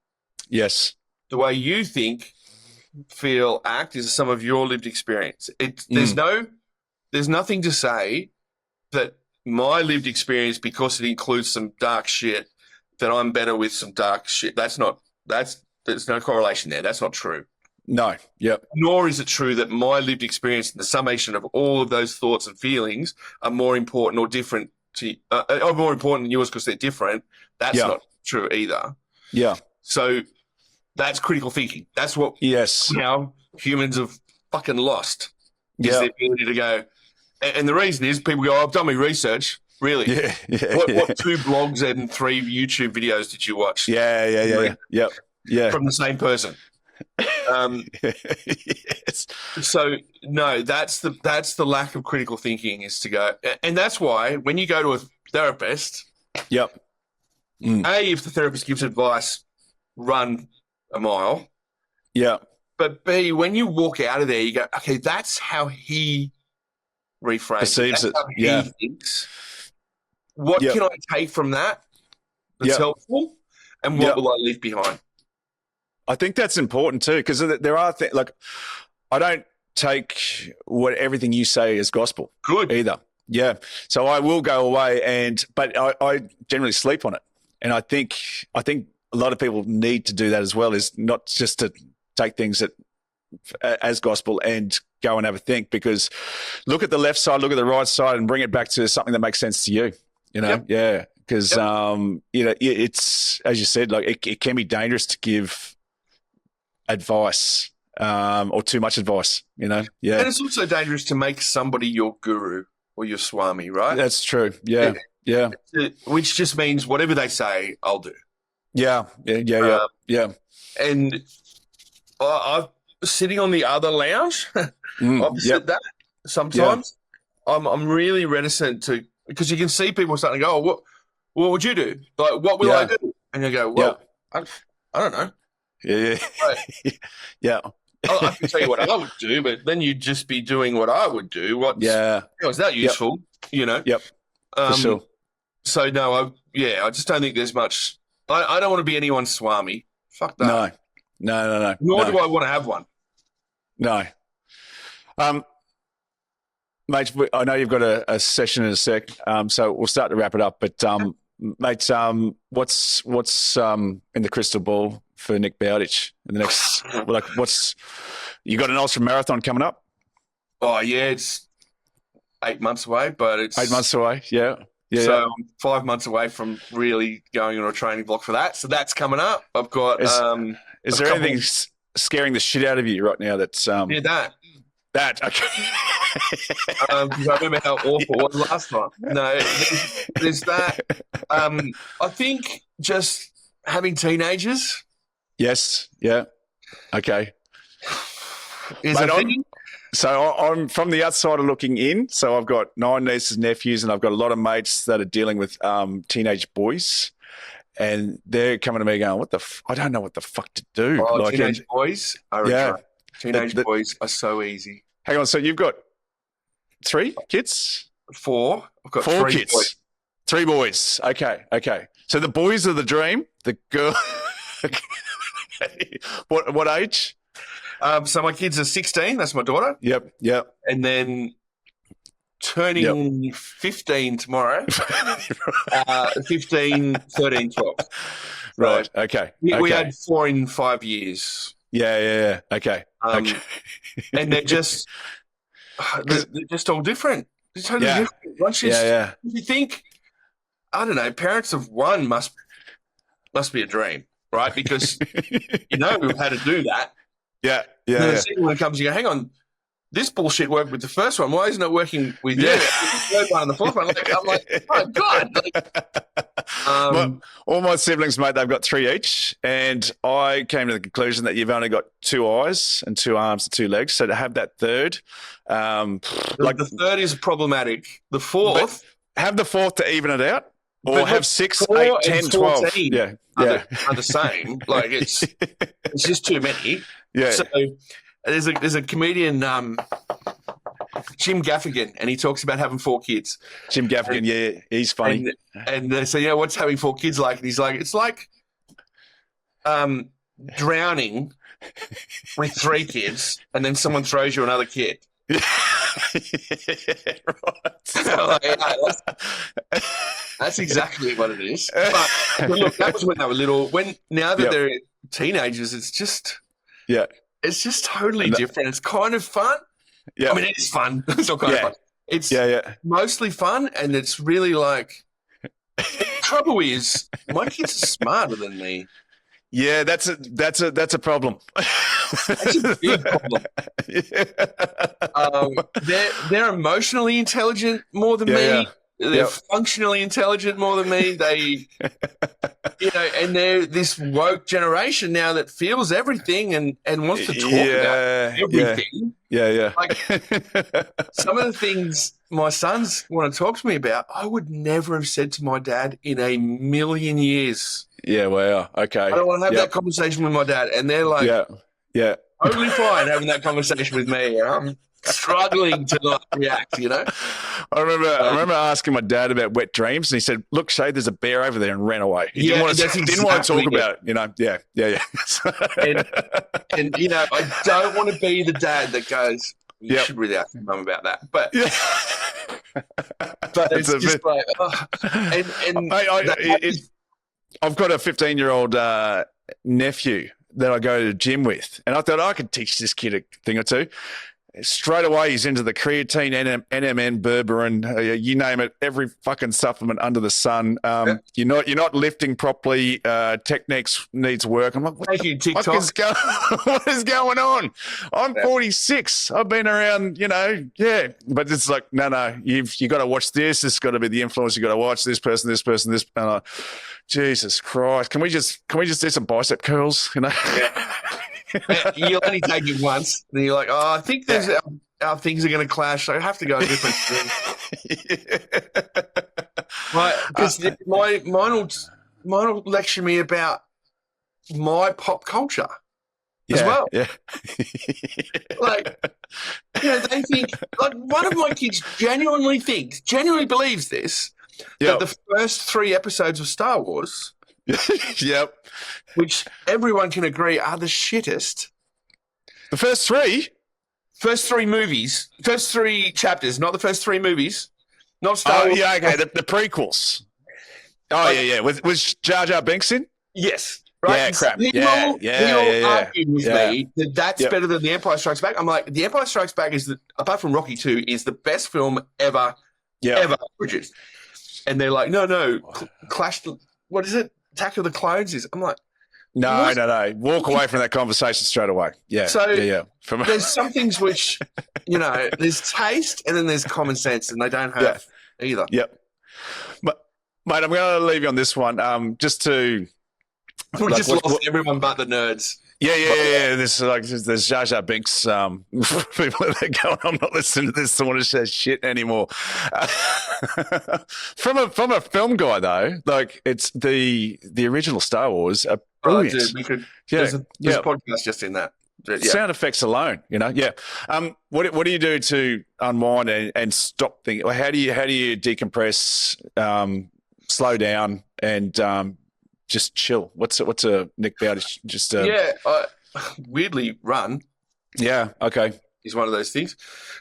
Speaker 1: Yes.
Speaker 2: The way you think, feel, act is a sum of your lived experience. There's nothing to say that my lived experience, because it includes some dark shit, that I'm better with some dark shit. There's no correlation there. That's not true.
Speaker 1: No. Yep.
Speaker 2: Nor is it true that my lived experience and the summation of all of those thoughts and feelings are more important or different to, are more important than yours because they're different. That's not true either. Yeah. So that's critical thinking. That's what how humans have fucking lost is the ability to go. And the reason is people go, I've done my research. Really? What 2 blogs and 3 YouTube videos did you watch?
Speaker 1: Yeah.
Speaker 2: From the same person. Yes. So no, that's the lack of critical thinking is to go, and that's why when you go to a therapist, A, if the therapist gives advice, run a mile. Yeah. But B, when you walk out of there, you go, okay, that's how he perceives it. He thinks. What can I take from that that's helpful, and what will I leave behind?
Speaker 1: I think that's important too, because there are things like I don't take everything you say as gospel. Good either. Yeah. So I will go away, but I generally sleep on it, and I think a lot of people need to do that as well. Is not just to take things as gospel and go and have a think, because look at the left side, look at the right side, and bring it back to something that makes sense to you. You know, because you know, it's, as you said, like it can be dangerous to give advice or too much advice. You know, and
Speaker 2: it's also dangerous to make somebody your guru or your swami, right?
Speaker 1: That's true. Yeah.
Speaker 2: Which just means whatever they say, I'll do.
Speaker 1: Yeah.
Speaker 2: And I'm sitting on the other lounge opposite that. Sometimes I'm really reticent to. Because you can see people starting to go, what would you do? Like, what will I do? And you go, well, I don't know. I can tell you what I would do, but then you'd just be doing what I would do. Is that useful? You know?
Speaker 1: For sure.
Speaker 2: So, no, I just don't think there's much. I don't want to be anyone's swami. Fuck that.
Speaker 1: No.
Speaker 2: Nor do I want to have one.
Speaker 1: No. Mate, I know you've got a session in a sec, so we'll start to wrap it up. But, mate, what's in the crystal ball for Nick Bowditch in the next? You got an ultra marathon coming up?
Speaker 2: Oh yeah, it's 8 months away, but it's
Speaker 1: 8 months away. Yeah. Yeah.
Speaker 2: so
Speaker 1: yeah.
Speaker 2: I'm 5 months away from really going on a training block for that. So that's coming up. I've got.
Speaker 1: Is there anything scaring the shit out of you right now? That's
Speaker 2: that.
Speaker 1: Okay.
Speaker 2: Because I remember how awful it was last time. No, there's that. I think just having teenagers.
Speaker 1: Yes. Yeah. Okay.
Speaker 2: Is a thing.
Speaker 1: So I'm from the outsider looking in. So I've got 9 nieces, nephews, and I've got a lot of mates that are dealing with teenage boys, and they're coming to me going, "What the? I don't know what the fuck to do."
Speaker 2: Oh, teenage boys are a joke. Teenage boys are so easy.
Speaker 1: Hang on. So you've got 3 kids?
Speaker 2: 4. I've got
Speaker 1: 4
Speaker 2: 3
Speaker 1: kids.
Speaker 2: boys.
Speaker 1: 3 boys. Okay. So the boys are the dream. The girl. What age?
Speaker 2: So my kids are 16. That's my daughter.
Speaker 1: Yep.
Speaker 2: And then turning 15 tomorrow. 15, 13, 12.
Speaker 1: Right.
Speaker 2: So
Speaker 1: okay.
Speaker 2: We had 4 in 5 years.
Speaker 1: Yeah. Okay.
Speaker 2: And they're just all different. They're totally different. Once you think, I don't know, parents of one must be a dream, right? Because you know how to do that.
Speaker 1: Yeah.
Speaker 2: And then the second one comes, you go, hang on, this bullshit worked with the first one. Why isn't it working with you? The third one and the fourth one. I'm like, oh God.
Speaker 1: All my siblings, mate, they've got 3 each, and I came to the conclusion that you've only got 2 eyes and 2 arms and 2 legs. So to have that third,
Speaker 2: the third is problematic. The fourth,
Speaker 1: have the fourth to even it out, or have 6, 8, 10, 12. Yeah,
Speaker 2: are the same. Like it's just too many.
Speaker 1: Yeah.
Speaker 2: So there's a comedian, Jim Gaffigan, and he talks about having 4 kids.
Speaker 1: Jim Gaffigan, he's funny.
Speaker 2: And they say, what's having 4 kids like? And he's like, it's like drowning with 3 kids, and then someone throws you another kid. That's exactly what it is. But look, that was when they were little. Now that they're teenagers, it's just totally different. It's kind of fun. Yeah, I mean, it's fun. It's not kind of fun. It's mostly fun, and it's really like. The trouble is, my kids are smarter than me.
Speaker 1: Yeah, that's a problem.
Speaker 2: That's a big problem. They're emotionally intelligent more than me. They're functionally intelligent more than me. They, and they're this woke generation now that feels everything and wants to talk about everything.
Speaker 1: Yeah.
Speaker 2: Like some of the things my sons want to talk to me about, I would never have said to my dad in a million years.
Speaker 1: Yeah, wow. Okay.
Speaker 2: I don't want to have that conversation with my dad. And they're like, totally fine having that conversation with me. And I'm struggling to not react,
Speaker 1: I remember asking my dad about wet dreams, and he said, "Look, Shea, there's a bear over there," and ran away. He didn't want to talk about it, Yeah.
Speaker 2: and I don't want to be the dad that goes, you should really ask your mum about that. But but it's just like,
Speaker 1: I've got a 15-year-old nephew that I go to the gym with, and I thought I could teach this kid a thing or two. Straight away, he's into the creatine, NMN, berberine, you name it, every fucking supplement under the sun. You're not lifting properly. Techniques needs work. I'm like, what is going on? I'm 46. I've been around, but it's like, no, you got to watch this. This has got to be the influence. You got to watch this person. Jesus Christ! Can we just do some bicep curls?
Speaker 2: You'll only take it once, then you're like, I think our things are going to clash, so I have to go a different thing. Mine will lecture me about my pop culture as well. Yeah. They think, like, one of my kids genuinely believes this, that the first 3 episodes of Star Wars which everyone can agree are the shittest.
Speaker 1: The first 3?
Speaker 2: First 3 movies. First 3 chapters, not the first 3 movies. Not Star Wars.
Speaker 1: Yeah, okay, the prequels. Oh, yeah. Was Jar Jar Binks in?
Speaker 2: Yes. Right?
Speaker 1: Yeah, crap.
Speaker 2: People argued with me that that's better than The Empire Strikes Back. I'm like, The Empire Strikes Back is, apart from Rocky 2, is the best film ever produced. And they're like, no, Clash, what is it? Attack of the Clones is. I'm like,
Speaker 1: no. Walk away from that conversation straight away. Yeah.
Speaker 2: So
Speaker 1: From
Speaker 2: there's some things which, there's taste and then there's common sense, and they don't have either.
Speaker 1: Yep. But, mate, I'm going to leave you on this one. Just to.
Speaker 2: We just lost everyone but the nerds.
Speaker 1: Yeah. There's Jar Jar Binks people that are going, I'm not listening to this Sauna shit anymore. From a film guy though, like it's the original Star Wars are brilliant.
Speaker 2: Oh, dude, there's a podcast just in that.
Speaker 1: Sound effects alone, What do you do to unwind and stop thinking? Or how do you decompress, slow down, and just chill? What's a Nick Bowditch? Just
Speaker 2: weirdly run.
Speaker 1: Yeah. Okay.
Speaker 2: Is one of those things.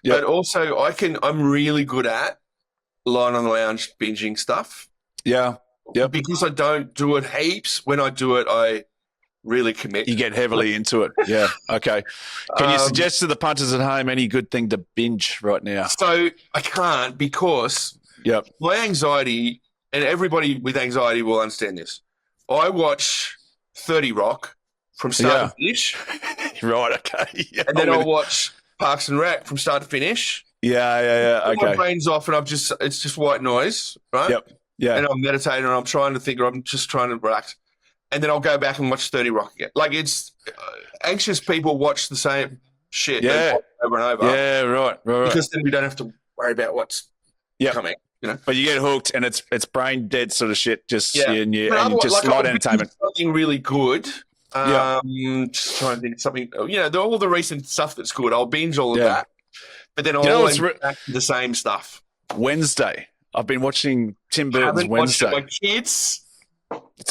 Speaker 2: But also I'm really good at lying on the lounge binging stuff.
Speaker 1: Yeah. Yeah.
Speaker 2: Because I don't do it heaps. When I do it, I really commit.
Speaker 1: You get heavily into it. Yeah. Okay. Can you suggest to the punters at home any good thing to binge right now?
Speaker 2: So I can't, because my anxiety, and everybody with anxiety will understand this. I watch 30 Rock from start to finish.
Speaker 1: Right, okay. Yeah,
Speaker 2: and then I'll watch Parks and Rec from start to finish.
Speaker 1: Yeah. Okay.
Speaker 2: My brain's off and it's just white noise, right?
Speaker 1: Yep. Yeah.
Speaker 2: And I'm meditating and I'm trying to think, or I'm just trying to relax. And then I'll go back and watch 30 Rock again. Like, it's anxious people watch the same shit over and over.
Speaker 1: Yeah, right.
Speaker 2: Because then we don't have to worry about what's coming.
Speaker 1: But you get hooked, and it's brain dead sort of shit. Just and
Speaker 2: just
Speaker 1: light entertainment.
Speaker 2: Something really good. Just trying to think of something. All the recent stuff that's good. I'll binge all of that, but then I'll always back to the same stuff.
Speaker 1: Wednesday. I've been watching Tim Burton's Wednesday.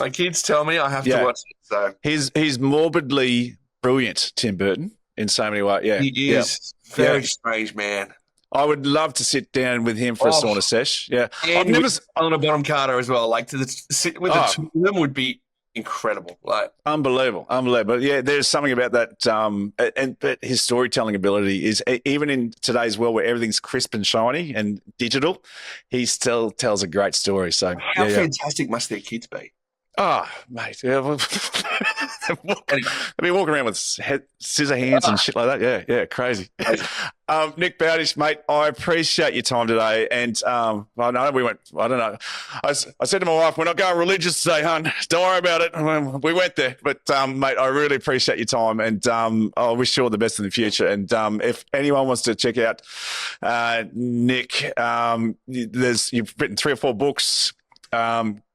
Speaker 2: My kids tell me I have to watch it. So
Speaker 1: he's morbidly brilliant, Tim Burton, in so many ways. Yeah,
Speaker 2: he is very strange, man.
Speaker 1: I would love to sit down with him for a sauna sesh. Yeah,
Speaker 2: I've never on a bottom Carter as well. Like sit with the two of them would be incredible. Like
Speaker 1: unbelievable. But yeah, there's something about that. But his storytelling ability is, even in today's world where everything's crisp and shiny and digital, he still tells a great story. So
Speaker 2: how fantastic must their kids be?
Speaker 1: Oh, mate. Yeah. I've been walking around with scissor hands and shit like that. Yeah, crazy. Nick Bowditch, mate, I appreciate your time today. And I don't know. I said to my wife, we're not going religious today, hon. Don't worry about it. We went there. But, mate, I really appreciate your time. And I wish you all the best in the future. And if anyone wants to check out Nick, you've written 3 or 4 books.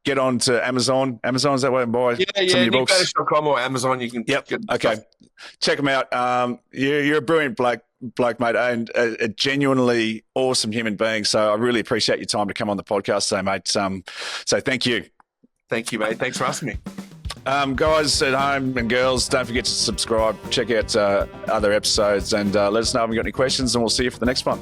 Speaker 1: Get on to Amazon. Amazon, is that way to buy some of your books?
Speaker 2: NickBowditch.com or Amazon. You can get
Speaker 1: okay.
Speaker 2: Stuff.
Speaker 1: Check them out. You're a brilliant bloke, mate, and a genuinely awesome human being. So I really appreciate your time to come on the podcast today, mate. So thank you.
Speaker 2: Thank you, mate. Thanks for asking me.
Speaker 1: Guys at home and girls, don't forget to subscribe. Check out other episodes and let us know if you've got any questions, and we'll see you for the next one.